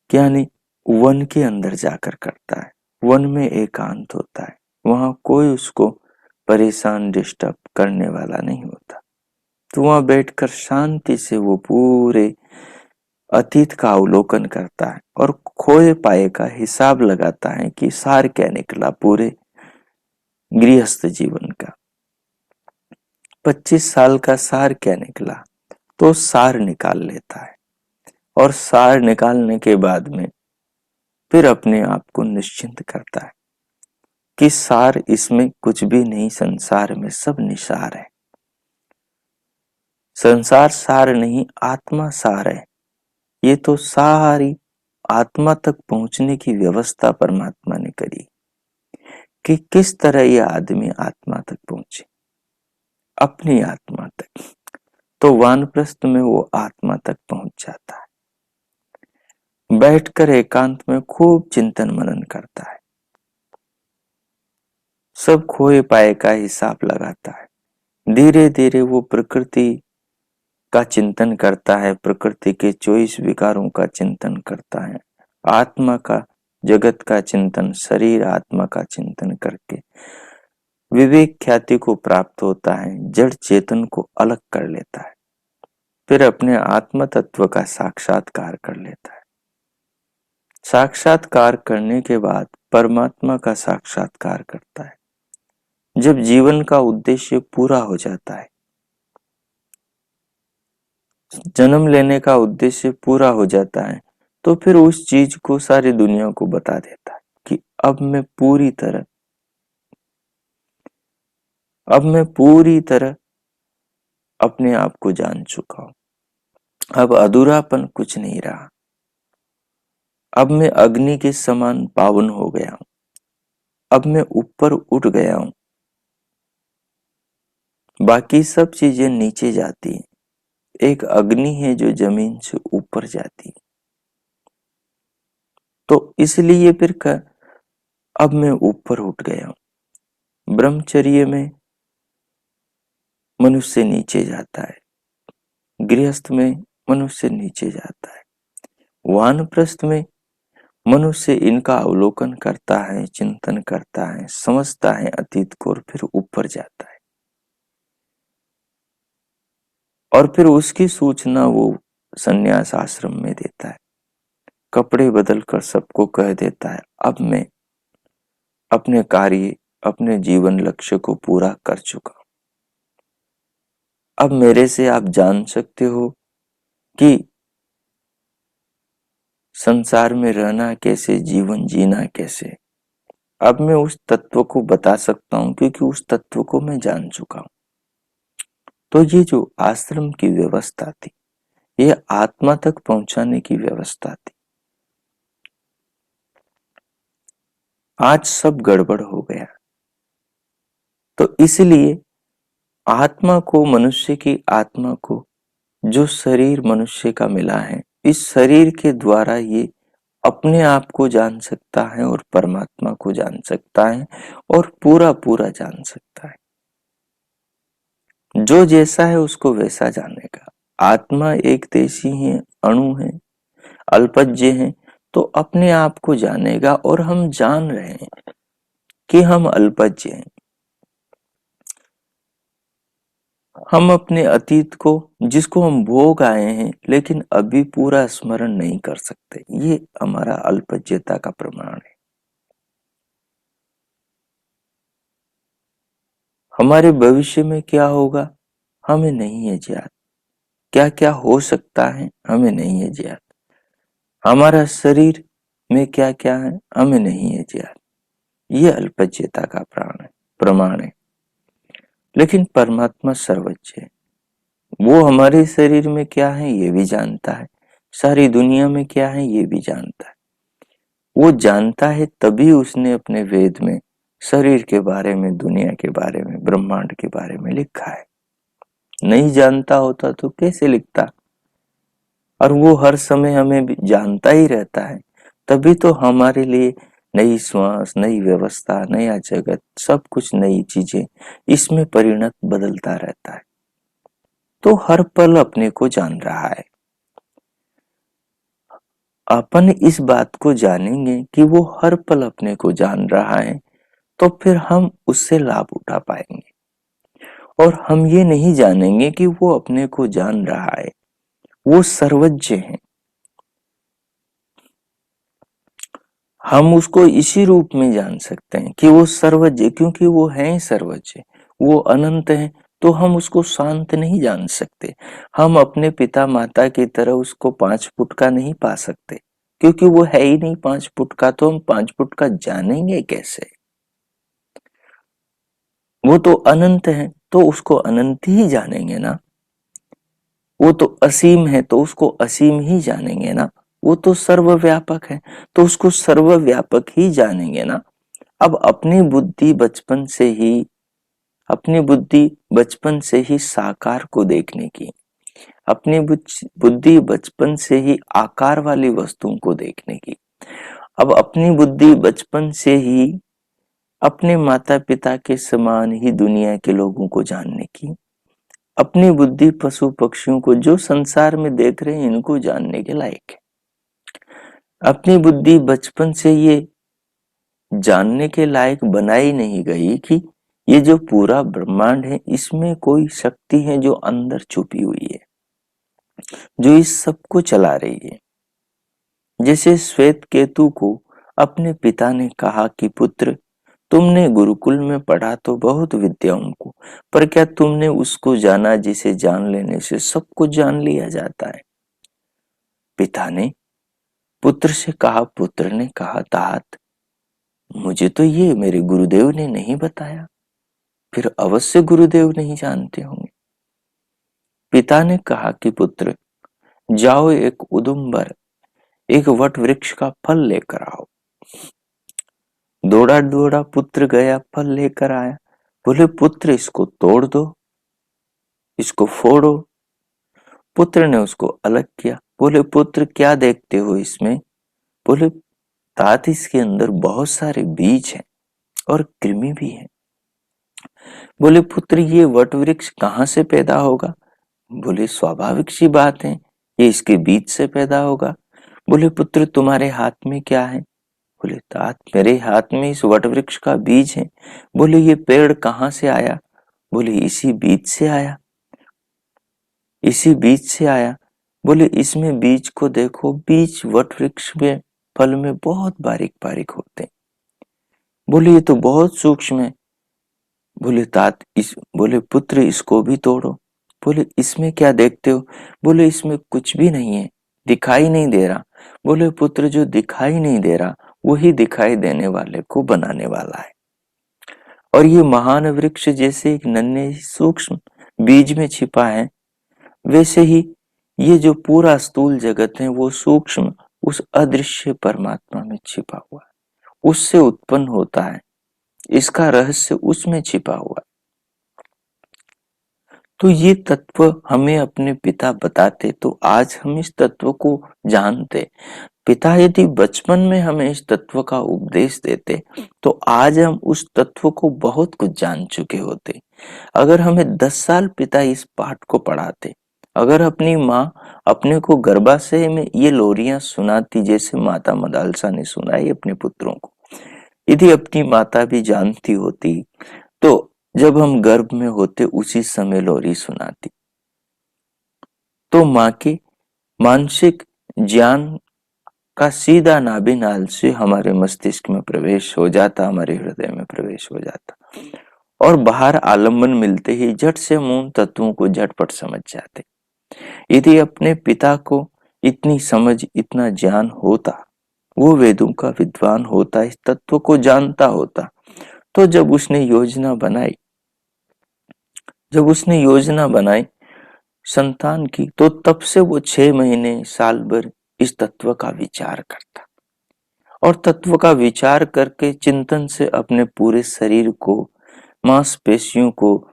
Speaker 1: यानी वन के अंदर जाकर करता है। वन में एकांत होता है, वहां कोई उसको परेशान डिस्टर्ब करने वाला नहीं होता। तो वहां बैठकर शांति से वो पूरे अतीत का अवलोकन करता है और खोए पाए का हिसाब लगाता है कि सार क्या निकला पूरे गृहस्थ जीवन का। 25 साल का सार क्या निकला, तो सार निकाल लेता है और सार निकालने के बाद में फिर अपने आप को निश्चिंत करता है कि सार इसमें कुछ भी नहीं, संसार में सब निसार है। संसार सार नहीं, आत्मा सार है। ये तो सारी आत्मा तक पहुंचने की व्यवस्था परमात्मा ने करी कि किस तरह ये आदमी आत्मा तक पहुंचे, अपनी आत्मा तक। तो वानप्रस्थ में वो आत्मा तक पहुंच जाता है, बैठकर एकांत में खूब चिंतन मनन करता है, सब खोए पाए का हिसाब लगाता है। धीरे धीरे वो प्रकृति का चिंतन करता है, प्रकृति के 24 विकारों का चिंतन करता है, आत्मा का, जगत का चिंतन, शरीर आत्मा का चिंतन करके विवेक ख्याति को प्राप्त होता है, जड़ चेतन को अलग कर लेता है, फिर अपने आत्म तत्व का साक्षात्कार कर लेता है। साक्षात्कार करने के बाद परमात्मा का साक्षात्कार करता है। जब जीवन का उद्देश्य पूरा हो जाता है, जन्म लेने का उद्देश्य पूरा हो जाता है, तो फिर उस चीज को सारी दुनिया को बता देता है कि अब मैं पूरी तरह अपने आप को जान चुका हूं। अब अधूरापन कुछ नहीं रहा। अब मैं अग्नि के समान पावन हो गया हूं। अब मैं ऊपर उठ गया हूं। बाकी सब चीजें नीचे जाती हैं, एक अग्नि है जो जमीन से ऊपर जाती है। तो इसलिए फिर अब मैं ऊपर उठ गया हूं। ब्रह्मचर्य में मनुष्य नीचे जाता है, गृहस्थ में मनुष्य नीचे जाता है, वानप्रस्थ में मनुष्य इनका अवलोकन करता है, चिंतन करता है, समझता है अतीत को और फिर ऊपर जाता है। और फिर उसकी सूचना वो संन्यास आश्रम में देता है, कपड़े बदलकर सबको कह देता है, अब मैं अपने कार्य, अपने जीवन लक्ष्य को पूरा कर चुका हूं। अब मेरे से आप जान सकते हो कि संसार में रहना कैसे, जीवन जीना कैसे। अब मैं उस तत्व को बता सकता हूं क्योंकि उस तत्व को मैं जान चुका हूं। तो ये जो आश्रम की व्यवस्था थी, ये आत्मा तक पहुंचाने की व्यवस्था थी। आज सब गड़बड़ हो गया। तो इसलिए आत्मा को, मनुष्य की आत्मा को, जो शरीर मनुष्य का मिला है, इस शरीर के द्वारा ये अपने आप को जान सकता है और परमात्मा को जान सकता है और पूरा पूरा जान सकता है। जो जैसा है उसको वैसा जानेगा। आत्मा एक देशी है, अणु है, अल्पज्य है, तो अपने आप को जानेगा। और हम जान रहे हैं कि हम अल्पज्य हैं। हम अपने अतीत को, जिसको हम भोग आए हैं लेकिन अभी पूरा स्मरण नहीं कर सकते, ये हमारा अल्पज्यता का प्रमाण है। हमारे भविष्य में क्या होगा हमें नहीं है ज्ञात, क्या क्या हो सकता है हमें नहीं है ज्ञात, हमारा शरीर में क्या क्या है हमें नहीं है ज्ञात। ये अल्पज्यता का प्रमाण है। लेकिन परमात्मा सर्वज्ञ है, वो हमारे शरीर में क्या है ये भी जानता है, सारी दुनिया में क्या है ये भी जानता है। वो जानता है तभी उसने अपने वेद में शरीर के बारे में, दुनिया के बारे में, ब्रह्मांड के बारे में लिखा है। नहीं जानता होता तो कैसे लिखता। और वो हर समय हमें भी जानता ही रहता है, तभी तो हमारे लिए नई श्वास, नई व्यवस्था, नया जगत, सब कुछ नई चीजें इसमें परिणत बदलता रहता है। तो हर पल अपने को जान रहा है। अपन इस बात को जानेंगे कि वो हर पल अपने को जान रहा है, तो फिर हम उससे लाभ उठा पाएंगे। और हम ये नहीं जानेंगे कि वो अपने को जान रहा है, वो सर्वज्ञ है, हम उसको इसी रूप में जान सकते हैं कि वो सर्वज्ञ, क्योंकि वो है सर्वज्ञ, वो अनंत है। तो हम उसको शांत नहीं जान सकते। हम अपने पिता माता की तरह उसको 5 फुट का नहीं पा सकते, क्योंकि वो है ही नहीं 5 फुट का। तो हम 5 फुट का जानेंगे कैसे? वो तो अनंत है, तो उसको अनंत ही जानेंगे ना। वो तो असीम है, तो उसको असीम ही जानेंगे ना। वो तो सर्वव्यापक है, तो उसको सर्वव्यापक ही जानेंगे ना। अब अपनी बुद्धि बचपन से ही साकार को देखने की, अपनी बुद्धि बचपन से ही आकार वाली वस्तुओं को देखने की, अब अपनी बुद्धि बचपन से ही अपने माता पिता के समान ही दुनिया के लोगों को जानने की, अपनी बुद्धि पशु पक्षियों को जो संसार में देख रहे हैं इनको जानने के लायक है। अपनी बुद्धि बचपन से ये जानने के लायक बनाई नहीं गई कि ये जो पूरा ब्रह्मांड है इसमें कोई शक्ति है जो अंदर छुपी हुई है, जो इस सब को चला रही है। जैसे श्वेत केतु को अपने पिता ने कहा कि पुत्र, तुमने गुरुकुल में पढ़ा तो बहुत विद्याओं को, पर क्या तुमने उसको जाना जिसे जान लेने से सब कुछ जान लिया जाता है? पिता ने पुत्र से कहा, पुत्र ने कहा, तात मुझे तो ये मेरे गुरुदेव ने नहीं बताया। फिर अवश्य गुरुदेव नहीं जानते होंगे। पिता ने कहा कि पुत्र, जाओ एक वट वृक्ष का फल लेकर आओ। दौड़ा दौड़ा पुत्र गया, फल लेकर आया। बोले पुत्र, इसको तोड़ दो, इसको फोड़ो। पुत्र ने उसको अलग किया। बोले पुत्र, क्या देखते हो इसमें? बोले तात, इसके अंदर बहुत सारे बीज हैं और कृमि भी है। बोले पुत्र, ये वट वृक्ष कहाँ से पैदा होगा? बोले स्वाभाविक सी बात है, ये इसके बीज से पैदा होगा। बोले पुत्र, तुम्हारे हाथ में क्या है? बोले तात, मेरे हाथ में इस वट वृक्ष का बीज है। बोले ये पेड़ कहाँ से आया? बोले इसी बीज से आया, इसी बीज से आया। बोले इसमें बीज को देखो, बीज वट वृक्ष में फल में बहुत बारीक बारीक होते हैं। बोले ये तो बहुत सूक्ष्म है। बोले पुत्र, इसको भी तोड़ो। बोले इसमें क्या देखते हो? बोले इसमें कुछ भी नहीं है, दिखाई नहीं दे रहा। बोले पुत्र, जो दिखाई नहीं दे रहा वही दिखाई देने वाले को बनाने वाला है। और ये महान वृक्ष जैसे एक नन्हे सूक्ष्म बीज में छिपा है, वैसे ही ये जो पूरा स्थूल जगत है वो सूक्ष्म उस अदृश्य परमात्मा में छिपा हुआ है, उससे उत्पन्न होता है, इसका रहस्य उसमें छिपा हुआ है। तो ये तत्व हमें अपने पिता बताते तो आज हम इस तत्व को जानते। पिता यदि बचपन में हमें इस तत्व का उपदेश देते तो आज हम उस तत्व को बहुत कुछ जान चुके होते। अगर हमें 10 साल पिता इस पाठ को पढ़ाते, अगर अपनी माँ अपने को गर्भाशय में ये लोरियां सुनाती जैसे माता मदालसा ने सुनाई अपने पुत्रों को, यदि अपनी माता भी जानती होती तो जब हम गर्भ में होते उसी समय लोरी सुनाती, तो माँ के मानसिक ज्ञान का सीधा नाभि नाल से हमारे मस्तिष्क में प्रवेश हो जाता, हमारे हृदय में प्रवेश हो जाता और बाहर आलम्बन मिलते ही झट से मूल तत्वों को झटपट समझ जाते। यदि अपने पिता को इतनी समझ, इतना ज्ञान होता, वो वेदों का विद्वान होता, इस तत्व को जानता होता, तो जब उसने योजना बनाई संतान की, तो तब से वो 6 महीने साल भर इस तत्व का विचार करता और तत्व का विचार करके चिंतन से अपने पूरे शरीर को, मांसपेशियों को,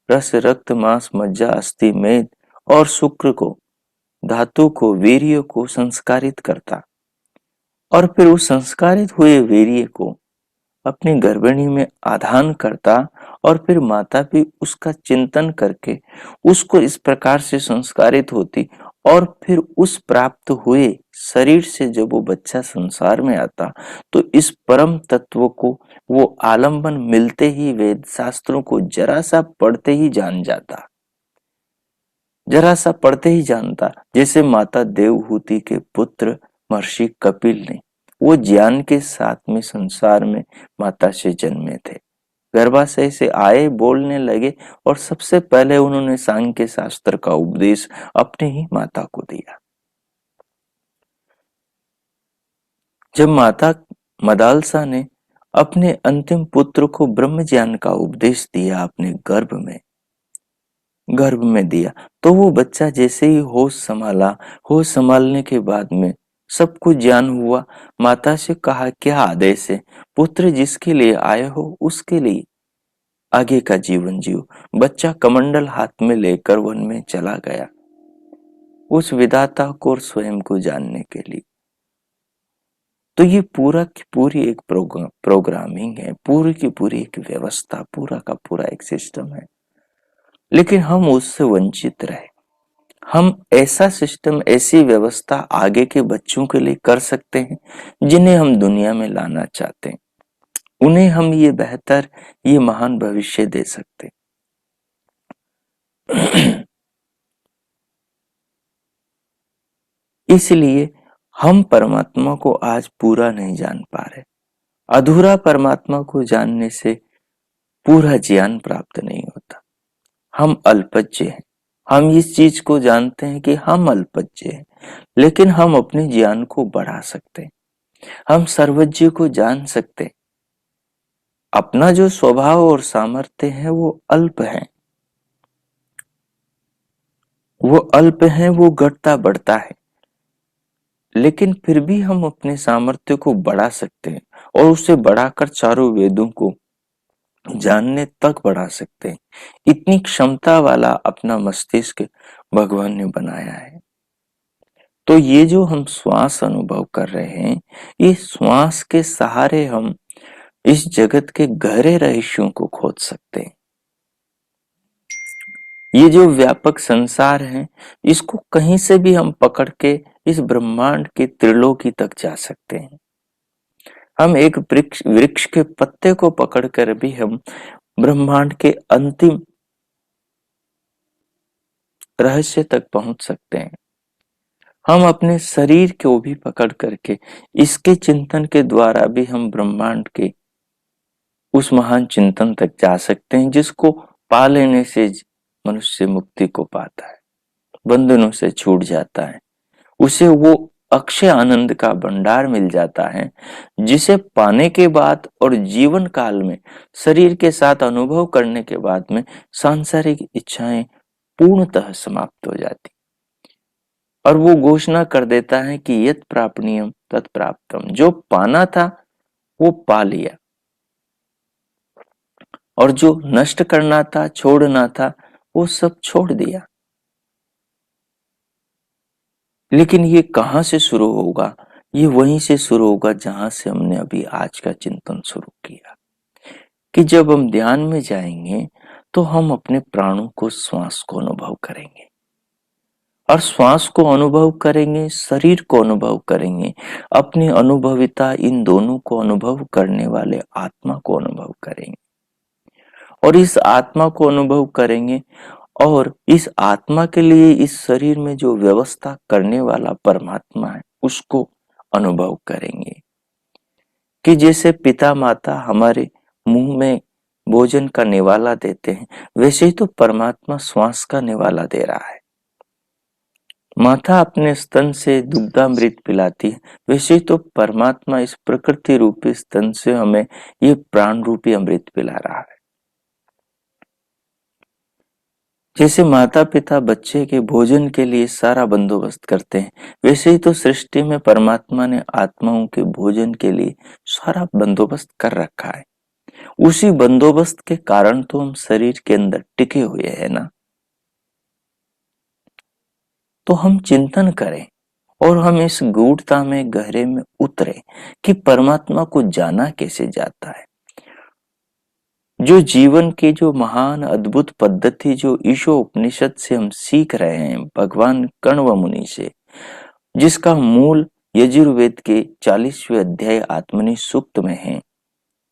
Speaker 1: रस रक्त मांस मज्जा अस्थि मेद और शुक्र को धातु को, वीर्य को संस्कारित करता और फिर उस संस्कारित हुए वीर्य को अपनी गर्भिणी में आधान करता और फिर माता भी उसका चिंतन करके उसको इस प्रकार से संस्कारित होती और फिर उस प्राप्त हुए शरीर से जब वो बच्चा संसार में आता तो इस परम तत्व को वो आलंबन मिलते ही वेद शास्त्रों को जरा सा पढ़ते ही जान जाता, जरा सा पढ़ते ही जानता। जैसे माता देवहूति के पुत्र महर्षि कपिल ने वो ज्ञान के साथ में संसार में माता से जन्मे थे, गर्भाशय से आए, बोलने लगे और सबसे पहले उन्होंने सांख्य शास्त्र का उपदेश अपने ही माता को दिया। जब माता मदालसा ने अपने अंतिम पुत्र को ब्रह्म ज्ञान का उपदेश दिया, अपने गर्भ में दिया, तो वो बच्चा जैसे ही होश संभाला, होश संभालने के बाद में सब कुछ ज्ञान हुआ। माता से कहा, क्या आदेश है? पुत्र जिसके लिए आए हो उसके लिए आगे का जीवन जियो। बच्चा कमंडल हाथ में लेकर वन में चला गया उस विधाता को और स्वयं को जानने के लिए। तो ये पूरा की पूरी एक प्रोग्रामिंग है, पूरी की पूरी एक व्यवस्था, पूरा का पूरा एक सिस्टम है, लेकिन हम उससे वंचित रहे। हम ऐसा सिस्टम, ऐसी व्यवस्था आगे के बच्चों के लिए कर सकते हैं जिन्हें हम दुनिया में लाना चाहते हैं, उन्हें हम ये बेहतर, ये महान भविष्य दे सकते हैं। इसलिए हम परमात्मा को आज पूरा नहीं जान पा रहे। अधूरा परमात्मा को जानने से पूरा ज्ञान प्राप्त नहीं होता। हम अल्पज्य हैं, हम इस चीज को जानते हैं कि हम अल्पज्य हैं, लेकिन हम अपने ज्ञान को बढ़ा सकते हैं, हम सर्वज्ञ को जान सकते हैं। अपना जो स्वभाव और सामर्थ्य है वो अल्प है, वो घटता बढ़ता है, लेकिन फिर भी हम अपने सामर्थ्य को बढ़ा सकते हैं और उसे बढ़ाकर चारों वेदों को जानने तक बढ़ा सकते हैं। इतनी क्षमता वाला अपना मस्तिष्क भगवान ने बनाया है। तो ये जो हम श्वास अनुभव कर रहे हैं, ये श्वास के सहारे हम इस जगत के गहरे रहस्यों को खोज सकते हैं। ये जो व्यापक संसार है, इसको कहीं से भी हम पकड़ के इस ब्रह्मांड के त्रिलोकी तक जा सकते हैं। हम एक वृक्ष के पत्ते को पकड़कर भी हम ब्रह्मांड के अंतिम रहस्य तक पहुंच सकते हैं। हम अपने शरीर को भी पकड़ करके इसके चिंतन के द्वारा भी हम ब्रह्मांड के उस महान चिंतन तक जा सकते हैं जिसको पा लेने से मनुष्य मुक्ति को पाता है, बंधनों से छूट जाता है, उसे वो अक्षय आनंद का भंडार मिल जाता है जिसे पाने के बाद और जीवन काल में शरीर के साथ अनुभव करने के बाद में सांसारिक इच्छाएं पूर्णतः समाप्त हो जाती और वो घोषणा कर देता है कि यत् प्रापणीयम तत् प्राप्तम। जो पाना था वो पा लिया और जो नष्ट करना था, छोड़ना था, वो सब छोड़ दिया। लेकिन ये कहां से शुरू होगा? ये वहीं से शुरू होगा जहां से हमने अभी आज का चिंतन शुरू किया कि जब हम ध्यान में जाएंगे तो हम अपने प्राणों को, श्वास को अनुभव करेंगे और श्वास को अनुभव करेंगे, शरीर को अनुभव करेंगे, अपनी अनुभविता इन दोनों को अनुभव करने वाले आत्मा को अनुभव करेंगे और इस आत्मा को अनुभव करेंगे और इस आत्मा के लिए इस शरीर में जो व्यवस्था करने वाला परमात्मा है उसको अनुभव करेंगे कि जैसे पिता माता हमारे मुंह में भोजन का निवाला देते हैं, वैसे ही तो परमात्मा श्वास का निवाला दे रहा है। माता अपने स्तन से दुग्धामृत पिलाती है, वैसे ही तो परमात्मा इस प्रकृति रूपी स्तन से हमें ये प्राण रूपी अमृत पिला रहा है। जैसे माता पिता बच्चे के भोजन के लिए सारा बंदोबस्त करते हैं, वैसे ही तो सृष्टि में परमात्मा ने आत्माओं के भोजन के लिए सारा बंदोबस्त कर रखा है। उसी बंदोबस्त के कारण तो हम शरीर के अंदर टिके हुए हैं ना। तो हम चिंतन करें और हम इस गूढ़ता में गहरे में उतरे कि परमात्मा को जाना कैसे जाता है। जो जीवन की जो महान अद्भुत पद्धति जो ईशो उपनिषद से हम सीख रहे हैं भगवान कण्व मुनि से, जिसका मूल यजुर्वेद के 40वें अध्याय आत्मनि सूक्त में है,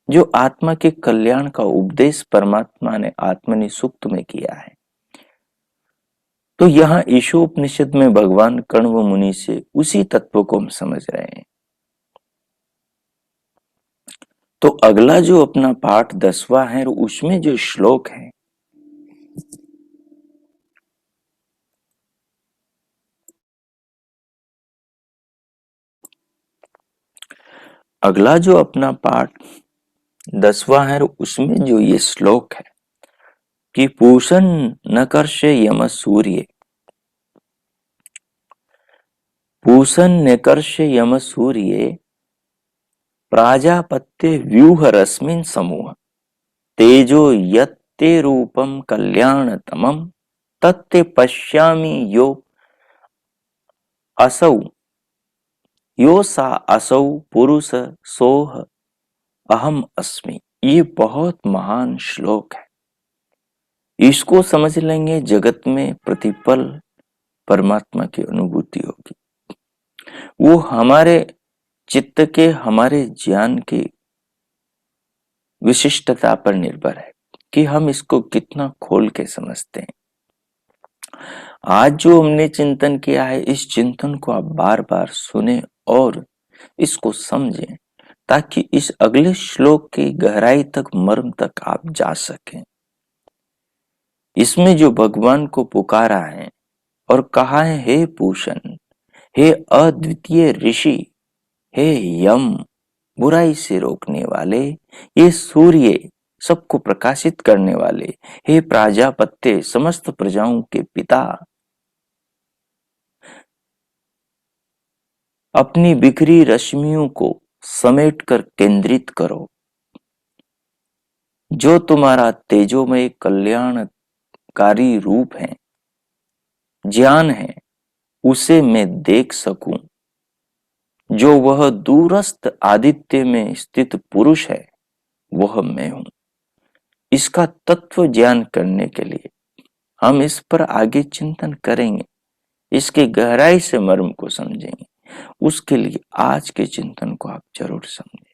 Speaker 1: जो आत्मा के कल्याण का उपदेश परमात्मा ने आत्मनि सूक्त में किया है। तो यहाँ ईशो उपनिषद में भगवान कण्व मुनि से उसी तत्व को हम समझ रहे हैं। तो अगला जो अपना पाठ 10वां है, उसमें जो श्लोक है, अगला जो अपना पाठ 10वां है, उसमें जो ये श्लोक है कि पूषण नकर्षे यम सूर्य, पूषण नकर्षे यम सूर्य प्राजापत्य व्यूह रश्मिन समूह तेजो यत्ते रूपम कल्याणतमं तत्ते पश्यामि यो असौ यो सा असौ पुरुष सोह अहम अस्मि। ये बहुत महान श्लोक है। इसको समझ लेंगे, जगत में प्रतिपल परमात्मा की अनुभूति होगी। वो हमारे चित्त के, हमारे ज्ञान की विशिष्टता पर निर्भर है कि हम इसको कितना खोल के समझते हैं। आज जो हमने चिंतन किया है, इस चिंतन को आप बार बार सुने और इसको समझें, ताकि इस अगले श्लोक की गहराई तक, मर्म तक आप जा सकें। इसमें जो भगवान को पुकारा है और कहा है, हे पूषण, हे अद्वितीय ऋषि, हे यम, बुराई से रोकने वाले, ये सूर्य, सबको प्रकाशित करने वाले, हे प्राजापत्य, समस्त प्रजाओं के पिता, अपनी बिखरी रश्मियों को समेटकर केंद्रित करो। जो तुम्हारा तेजोमय कल्याणकारी रूप है, ज्ञान है, उसे मैं देख सकूं। जो वह दूरस्थ आदित्य में स्थित पुरुष है, वह मैं हूं। इसका तत्व ज्ञान करने के लिए हम इस पर आगे चिंतन करेंगे, इसके गहराई से मर्म को समझेंगे। उसके लिए आज के चिंतन को आप जरूर समझें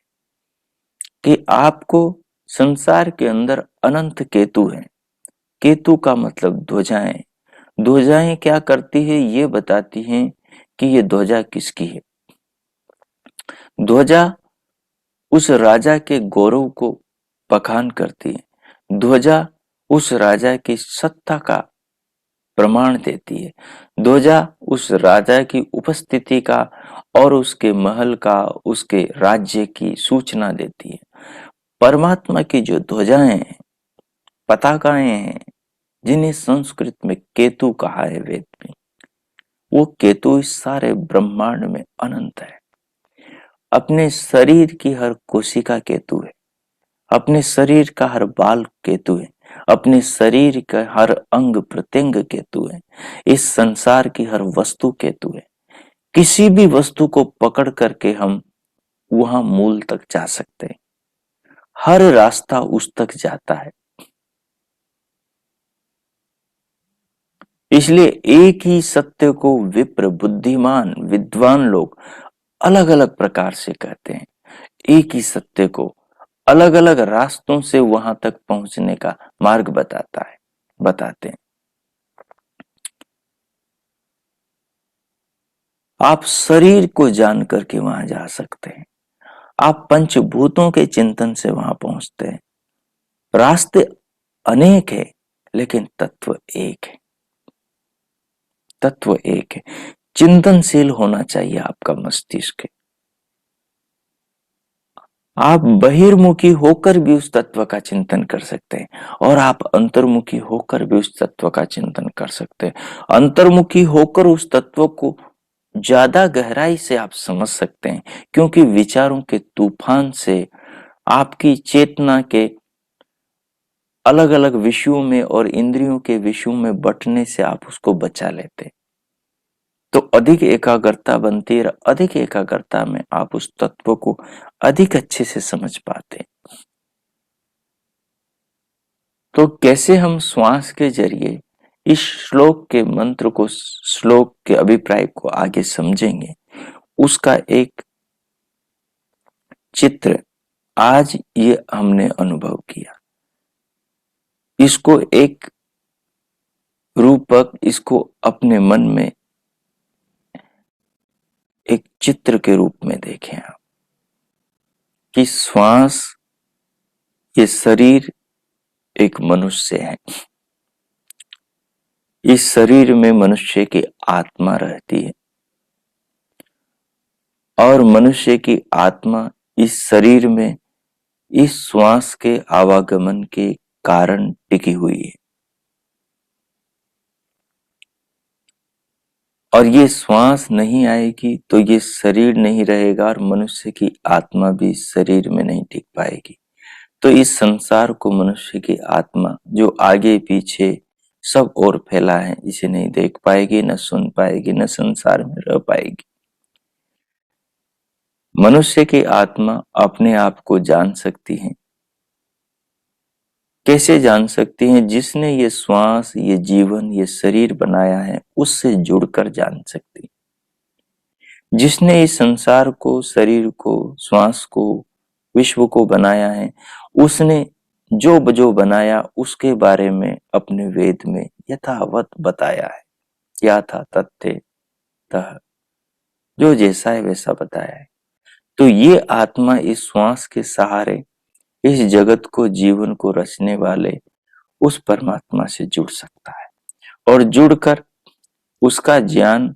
Speaker 1: कि आपको संसार के अंदर अनंत केतु हैं। केतु का मतलब ध्वजाएं। ध्वजाएं क्या करती है, ये बताती हैं कि ये ध्वजा किसकी है। ध्वजा उस राजा के गौरव को बखान करती है। ध्वजा उस राजा की सत्ता का प्रमाण देती है। ध्वजा उस राजा की उपस्थिति का और उसके महल का, उसके राज्य की सूचना देती है। परमात्मा की जो ध्वजाएं हैं, पताकाएं हैं, जिन्हें संस्कृत में केतु कहा है वेद में, वो केतु इस सारे ब्रह्मांड में अनंत है। अपने शरीर की हर कोशिका केतु है, अपने शरीर का हर बाल केतु है, अपने शरीर का हर अंग प्रत्यंग केतु है, इस संसार की हर वस्तु केतु है। किसी भी वस्तु को पकड़ करके हम वहां मूल तक जा सकते हैं। हर रास्ता उस तक जाता है। इसलिए एक ही सत्य को विप्र, बुद्धिमान, विद्वान लोग अलग अलग प्रकार से कहते हैं। एक ही सत्य को अलग अलग रास्तों से वहां तक पहुंचने का मार्ग बताते हैं। आप शरीर को जान करके वहां जा सकते हैं। आप पंचभूतों के चिंतन से वहां पहुंचते हैं। रास्ते अनेक है, लेकिन तत्व एक है। तत्व एक है। चिंतनशील होना चाहिए आपका मस्तिष्क। आप बहिर्मुखी होकर भी उस तत्व का चिंतन कर सकते हैं और आप अंतर्मुखी होकर भी उस तत्व का चिंतन कर सकते हैं। अंतर्मुखी होकर उस तत्व को ज्यादा गहराई से आप समझ सकते हैं, क्योंकि विचारों के तूफान से, आपकी चेतना के अलग अलग विषयों में और इंद्रियों के विषयों में बंटने से आप उसको बचा लेते हैं। तो अधिक एकाग्रता बनती है, अधिक एकाग्रता में आप उस तत्व को अधिक अच्छे से समझ पाते हैं। तो कैसे हम श्वास के जरिए इस श्लोक के मंत्र को, श्लोक के अभिप्राय को आगे समझेंगे, उसका एक चित्र आज ये हमने अनुभव किया। इसको एक रूपक, इसको अपने मन में एक चित्र के रूप में देखें आप, कि श्वास, ये शरीर एक मनुष्य है। इस शरीर में मनुष्य की आत्मा रहती है और मनुष्य की आत्मा इस शरीर में इस श्वास के आवागमन के कारण टिकी हुई है। और ये श्वास नहीं आएगी तो ये शरीर नहीं रहेगा और मनुष्य की आत्मा भी शरीर में नहीं टिक पाएगी। तो इस संसार को मनुष्य की आत्मा जो आगे पीछे सब ओर फैला है, इसे नहीं देख पाएगी, न सुन पाएगी, न संसार में रह पाएगी। मनुष्य की आत्मा अपने आप को जान सकती है। कैसे जान सकती है? जिसने ये श्वास, ये जीवन, ये शरीर बनाया है, उससे जुड़कर जान सकती है। जिसने इस संसार को, शरीर को, श्वास को, विश्व को बनाया है, उसने जो जो बनाया उसके बारे में अपने वेद में यथावत बताया है। क्या था तथ्य तह, जो जैसा है वैसा बताया है। तो ये आत्मा इस श्वास के सहारे इस जगत को, जीवन को रचने वाले उस परमात्मा से जुड़ सकता है और जुड़कर उसका ज्ञान,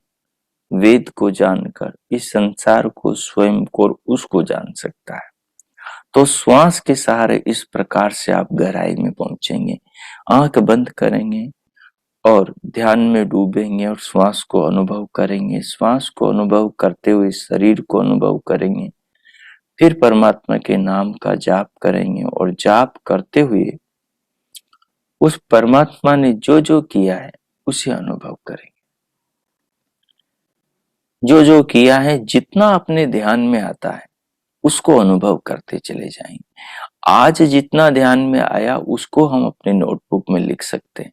Speaker 1: वेद को जानकर इस संसार को, स्वयं को, उसको जान सकता है। तो श्वास के सहारे इस प्रकार से आप गहराई में पहुंचेंगे। आंख बंद करेंगे और ध्यान में डूबेंगे और श्वास को अनुभव करेंगे। श्वास को अनुभव करते हुए शरीर को अनुभव करेंगे। फिर परमात्मा के नाम का जाप करेंगे और जाप करते हुए उस परमात्मा ने जो जो किया है उसे अनुभव करेंगे। जो जो किया है, जितना अपने ध्यान में आता है उसको अनुभव करते चले जाएंगे। आज जितना ध्यान में आया उसको हम अपने नोटबुक में लिख सकते हैं।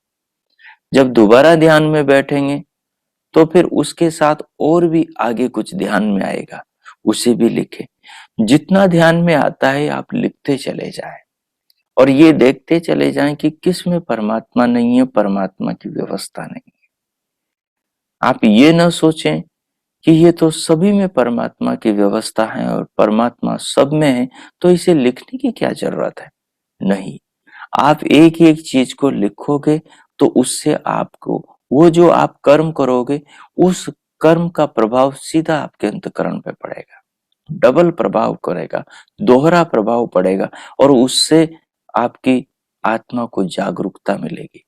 Speaker 1: जब दोबारा ध्यान में बैठेंगे तो फिर उसके साथ और भी आगे कुछ ध्यान में आएगा, उसे भी लिखें। जितना ध्यान में आता है आप लिखते चले जाएं और ये देखते चले जाएं कि किस में परमात्मा नहीं है, परमात्मा की व्यवस्था नहीं है। आप ये न सोचें कि ये तो सभी में परमात्मा की व्यवस्था है और परमात्मा सब में है, तो इसे लिखने की क्या जरूरत है। नहीं, आप एक एक चीज को लिखोगे तो उससे आपको, वो जो आप कर्म करोगे, उस कर्म का प्रभाव सीधा आपके अंतःकरण पे पड़ेगा, डबल प्रभाव करेगा, दोहरा प्रभाव पड़ेगा और उससे आपकी आत्मा को जागरूकता मिलेगी।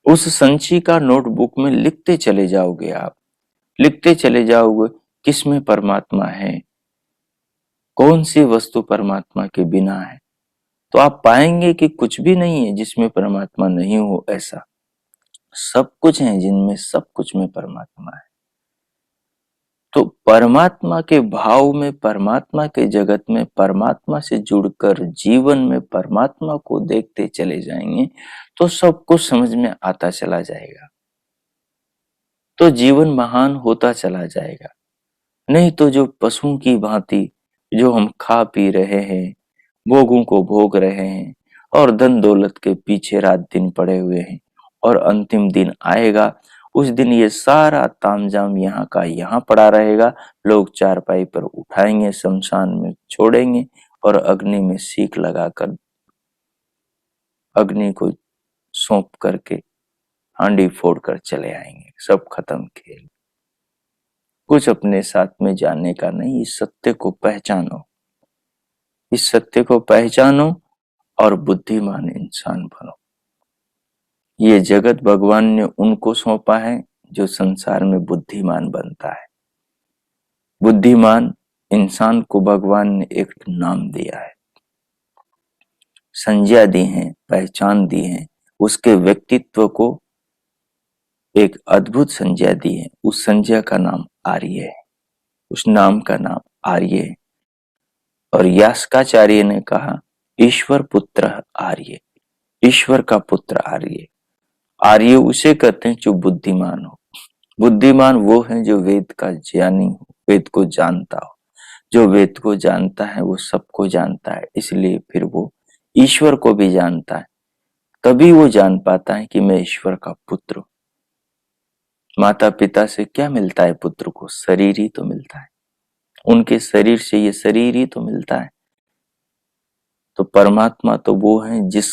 Speaker 1: उस संचिका नोटबुक में लिखते चले जाओगे, आप लिखते चले जाओगे किसमें परमात्मा है, कौन सी वस्तु परमात्मा के बिना है, तो आप पाएंगे कि कुछ भी नहीं है जिसमें परमात्मा नहीं हो। ऐसा सब कुछ है जिनमें सब कुछ में परमात्मा है। तो परमात्मा के भाव में, परमात्मा के जगत में, परमात्मा से जुड़कर जीवन में परमात्मा को देखते चले जाएंगे तो सब कुछ समझ में आता चला जाएगा। तो जीवन महान होता चला जाएगा। नहीं तो जो पशुओं की भांति जो हम खा पी रहे हैं, भोगों को भोग रहे हैं और धन दौलत के पीछे रात दिन पड़े हुए हैं, और अंतिम दिन आएगा, उस दिन ये सारा तामझाम यहाँ का यहाँ पड़ा रहेगा। लोग चारपाई पर उठाएंगे, शमशान में छोड़ेंगे और अग्नि में सीख लगाकर अग्नि को सौंप करके हांडी फोड़कर चले आएंगे। सब खत्म खेल। कुछ अपने साथ में जानने का नहीं। इस सत्य को पहचानो, इस सत्य को पहचानो और बुद्धिमान इंसान बनो। ये जगत भगवान ने उनको सौंपा है जो संसार में बुद्धिमान बनता है। बुद्धिमान इंसान को भगवान ने एक नाम दिया है, संज्ञा दी है, पहचान दी है, उसके व्यक्तित्व को एक अद्भुत संज्ञा दी है। उस संज्ञा का नाम आर्य है, उस नाम का नाम आर्य है। और यास्काचार्य ने कहा ईश्वर पुत्र आर्य, ईश्वर का पुत्र आर्य। आर्य उसे कहते हैं जो बुद्धिमान हो। बुद्धिमान वो है जो वेद का ज्ञानी हो, वेद को जानता हो। जो वेद को जानता है वो सबको जानता है, इसलिए फिर वो ईश्वर को भी जानता है। तभी वो जान पाता है कि मैं ईश्वर का पुत्र हूं। माता पिता से क्या मिलता है पुत्र को? शरीर ही तो मिलता है। उनके शरीर से ये शरीर ही तो मिलता है। तो परमात्मा तो वो है जिस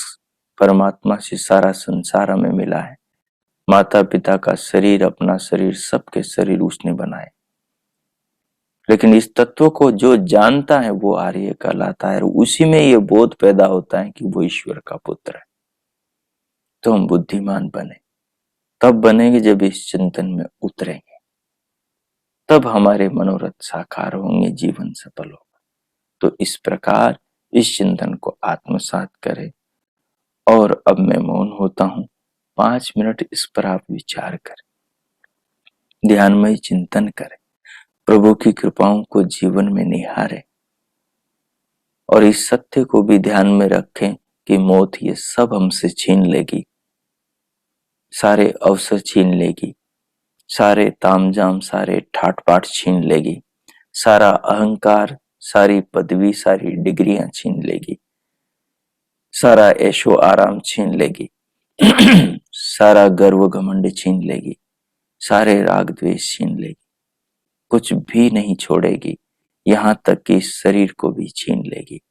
Speaker 1: परमात्मा से सारा संसार हमें मिला है। माता पिता का शरीर, अपना शरीर, सबके शरीर उसने बनाए। लेकिन इस तत्व को जो जानता है वो आर्य कहलाता है, और उसी में ये बोध पैदा होता है कि वो ईश्वर का पुत्र है। तो हम बुद्धिमान बने, तब बनेंगे जब इस चिंतन में उतरेंगे, तब हमारे मनोरथ साकार होंगे, जीवन सफल होगा। तो इस प्रकार इस चिंतन को आत्मसात करें। और अब मैं मौन होता हूं, 5 मिनट इस पर आप विचार करें, ध्यानमय चिंतन करें, प्रभु की कृपाओं को जीवन में निहारें और इस सत्य को भी ध्यान में रखें कि मौत ये सब हमसे छीन लेगी, सारे अवसर छीन लेगी, सारे तामझाम, सारे ठाट बाट छीन लेगी, सारा अहंकार, सारी पदवी, सारी डिग्रियां छीन लेगी, सारा ऐशो आराम छीन लेगी, सारा गर्व घमंड छीन लेगी, सारे राग द्वेष छीन लेगी, कुछ भी नहीं छोड़ेगी, यहां तक कि इस शरीर को भी छीन लेगी।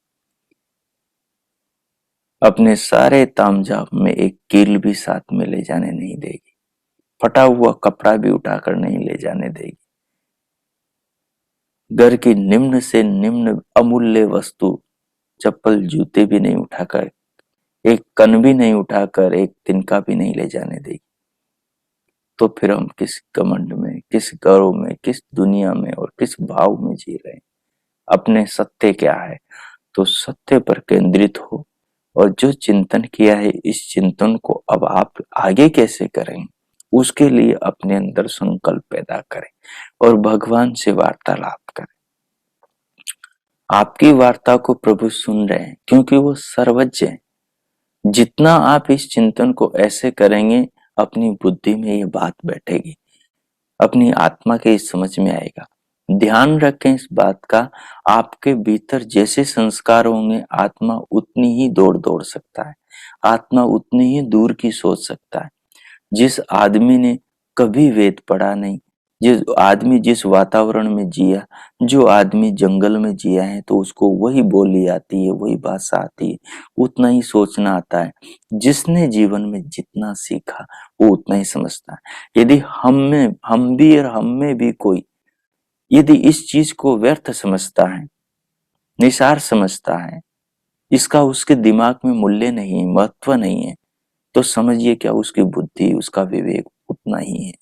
Speaker 1: अपने सारे तामझाम में एक कील भी साथ में ले जाने नहीं देगी, फटा हुआ कपड़ा भी उठाकर नहीं ले जाने देगी। घर की निम्न से निम्न अमूल्य वस्तु, चप्पल जूते भी नहीं उठाकर, एक कन भी नहीं उठाकर, एक तिनका भी नहीं ले जाने देगी। तो फिर हम किस घमंड में, किस गर्व में, किस दुनिया में और किस भाव में जी रहे हैं? अपने सत्य क्या है? तो सत्य पर केंद्रित हो, और जो चिंतन किया है इस चिंतन को अब आप आगे कैसे करें, उसके लिए अपने अंदर संकल्प पैदा करें और भगवान से वार्तालाप करें। आपकी वार्ता को प्रभु सुन रहे हैं क्योंकि वो सर्वज्ञ है। जितना आप इस चिंतन को ऐसे करेंगे, अपनी बुद्धि में ये बात बैठेगी, अपनी आत्मा के इस समझ में आएगा। ध्यान रखें इस बात का, आपके भीतर जैसे संस्कार होंगे, आत्मा उतनी ही दौड़ दौड़ सकता है, आत्मा उतनी ही दूर की सोच सकता है। जिस आदमी ने कभी वेद पढ़ा नहीं, जिस आदमी जिस वातावरण में जिया, जो आदमी जंगल में जिया है, तो उसको वही बोली आती है, वही भाषा आती है, उतना ही सोचना आता है। जिसने जीवन में जितना सीखा वो उतना ही समझता है। यदि हम में भी कोई यदि इस चीज को व्यर्थ समझता है, निसार समझता है, इसका उसके दिमाग में मूल्य नहीं, महत्व नहीं है, तो समझिए क्या उसकी बुद्धि, उसका विवेक उतना ही है।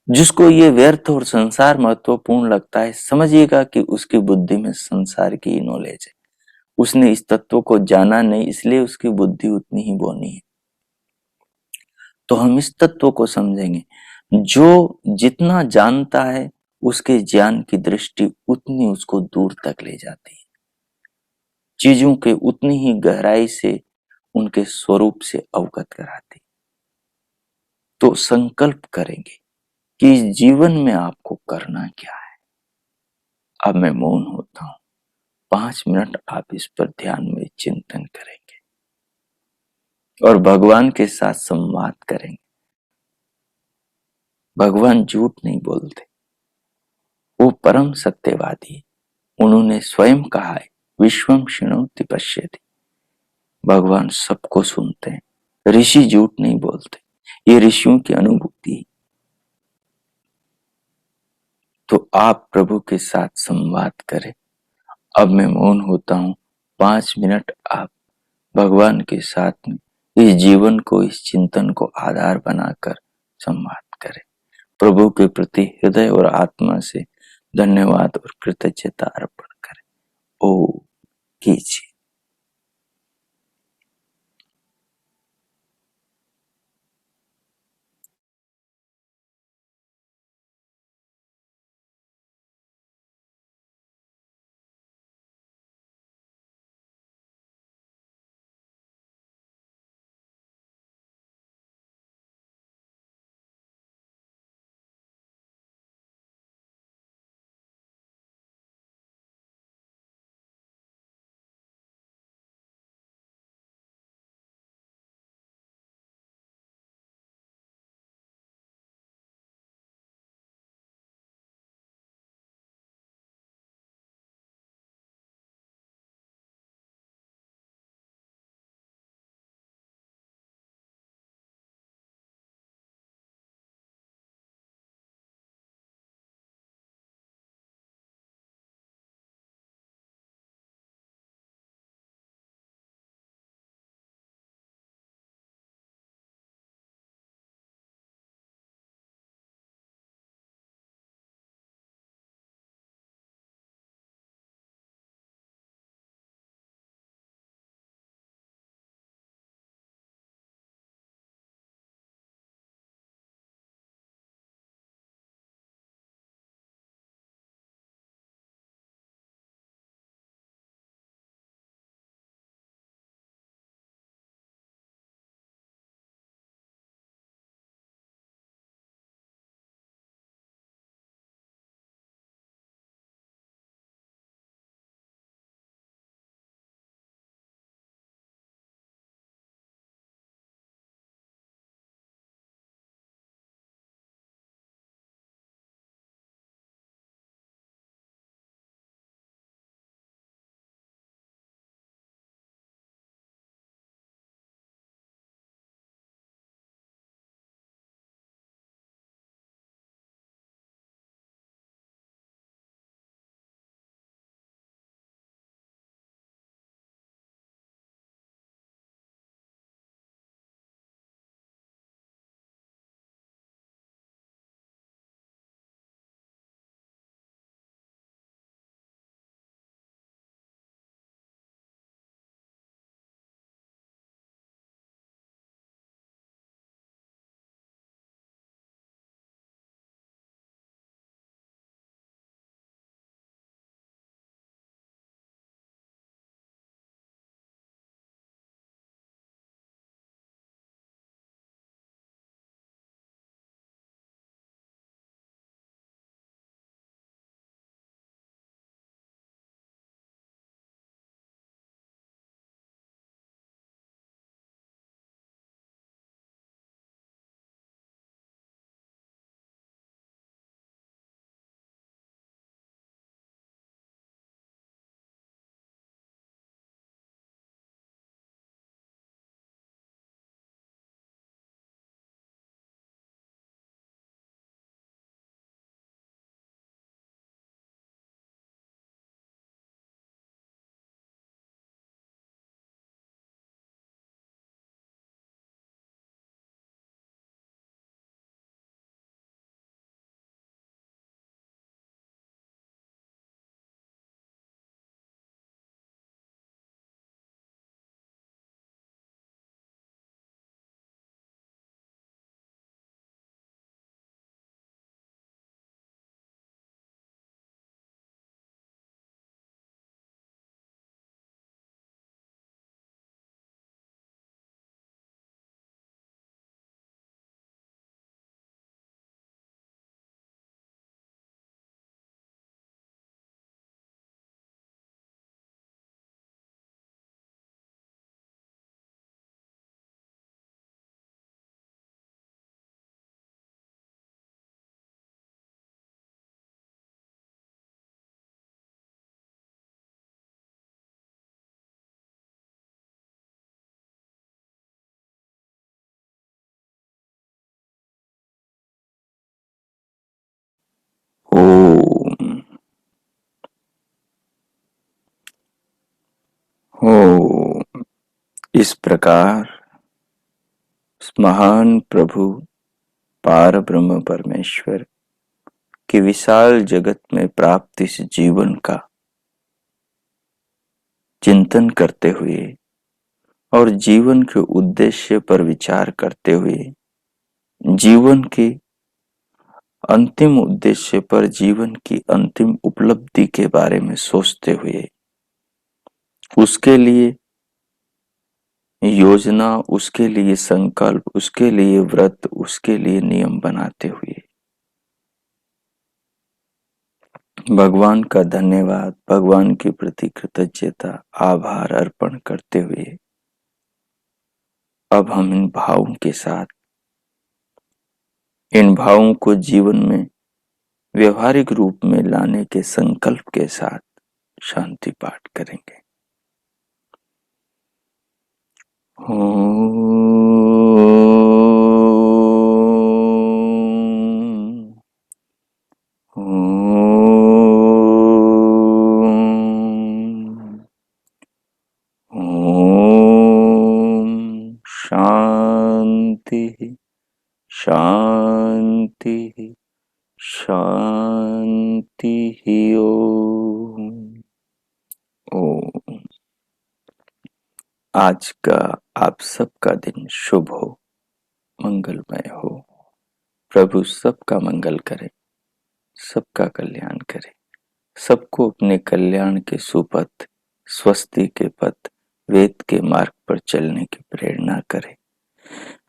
Speaker 1: जिसको ये व्यर्थ और संसार महत्वपूर्ण लगता है, समझिएगा कि उसकी बुद्धि में संसार की नॉलेज है। उसने इस तत्व को जाना नहीं, इसलिए उसकी बुद्धि उतनी ही बौनी है। तो हम इस तत्व को समझेंगे, जो जितना जानता है उसके ज्ञान की दृष्टि उतनी उसको दूर तक ले जाती है, चीजों के उतनी ही गहराई से उनके स्वरूप से अवगत कराती। तो संकल्प करेंगे कि इस जीवन में आपको करना क्या है। अब मैं मौन होता हूं, 5 मिनट आप इस पर ध्यान में चिंतन करेंगे और भगवान के साथ संवाद करेंगे। भगवान झूठ नहीं बोलते, वो परम सत्यवादी। उन्होंने स्वयं कहा है, विश्वम शृणोति पश्यति। भगवान सबको सुनते हैं। ऋषि झूठ नहीं बोलते, ये ऋषियों की अनुभूति। तो आप प्रभु के साथ संवाद करें। अब मैं मौन होता हूं, 5 मिनट आप भगवान के साथ में इस जीवन को, इस चिंतन को आधार बनाकर संवाद करें। प्रभु के प्रति हृदय और आत्मा से धन्यवाद और कृतज्ञता अर्पण करें। ओ कीजिए। हो इस प्रकार महान प्रभु पार ब्रह्म परमेश्वर के विशाल जगत में प्राप्त इस जीवन का चिंतन करते हुए और जीवन के उद्देश्य पर विचार करते हुए, जीवन के अंतिम उद्देश्य पर, जीवन की अंतिम उपलब्धि के बारे में सोचते हुए, उसके लिए योजना, उसके लिए संकल्प, उसके लिए व्रत, उसके लिए नियम बनाते हुए भगवान का धन्यवाद, भगवान के प्रति कृतज्ञता, आभार अर्पण करते हुए अब हम इन भावों के साथ, इन भावों को जीवन में व्यवहारिक रूप में लाने के संकल्प के साथ शांति पाठ करेंगे। शांति शांति शांति ओम। आज का आप सबका दिन शुभ हो, मंगलमय हो। प्रभु सबका मंगल करे, सबका कल्याण करे, सबको अपने कल्याण के सुपथ, स्वस्ति के पथ, वेद के मार्ग पर चलने की प्रेरणा करे।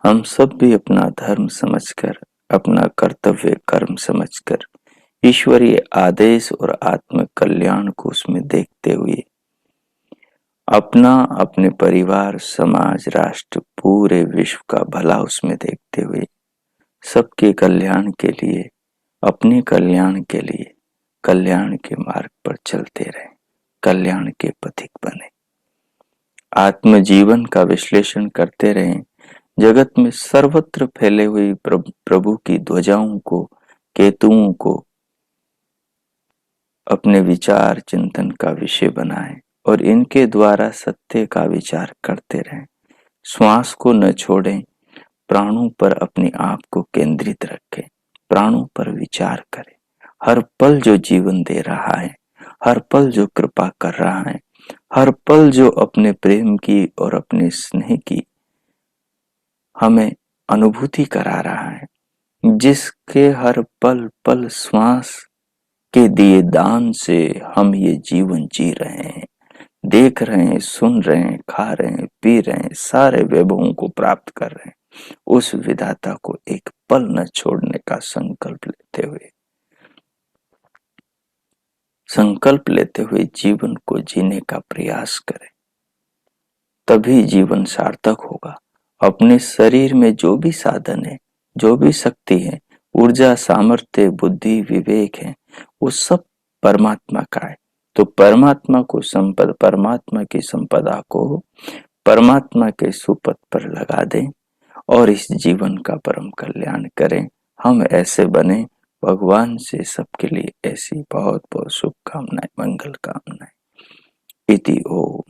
Speaker 1: हम सब भी अपना धर्म समझकर, अपना कर्तव्य कर्म समझकर, ईश्वरीय आदेश और आत्म कल्याण को उसमें देखते हुए अपना, अपने परिवार, समाज, राष्ट्र, पूरे विश्व का भला उसमें देखते हुए सबके कल्याण के लिए, अपने कल्याण के लिए कल्याण के मार्ग पर चलते रहे, कल्याण के पथिक बने, आत्म जीवन का विश्लेषण करते रहें, जगत में सर्वत्र फैले हुए प्रभु की ध्वजाओं को, केतुओं को अपने विचार चिंतन का विषय बनाएं और इनके द्वारा सत्य का विचार करते रहें। श्वास को न छोड़ें, प्राणों पर अपने आप को केंद्रित रखें, प्राणों पर विचार करें। हर पल जो जीवन दे रहा है, हर पल जो कृपा कर रहा है, हर पल जो अपने प्रेम की और अपने स्नेह की हमें अनुभूति करा रहा है, जिसके हर पल पल श्वास के दिए दान से हम ये जीवन जी रहे हैं, देख रहे हैं, सुन रहे हैं, खा रहे हैं, पी रहे हैं, सारे वैभवों को प्राप्त कर रहे हैं। उस विधाता को एक पल न छोड़ने का संकल्प लेते हुए जीवन को जीने का प्रयास करें, तभी जीवन सार्थक होगा। अपने शरीर में जो भी साधन है, जो भी शक्ति है, ऊर्जा, सामर्थ्य, बुद्धि, विवेक है, वो सब परमात्मा का है। तो परमात्मा की संपदा को परमात्मा के सुपथ पर लगा दें और इस जीवन का परम कल्याण करें। हम ऐसे बने, भगवान से सबके लिए ऐसी बहुत बहुत शुभकामनाएं, मंगल कामनाएं। इति ओम।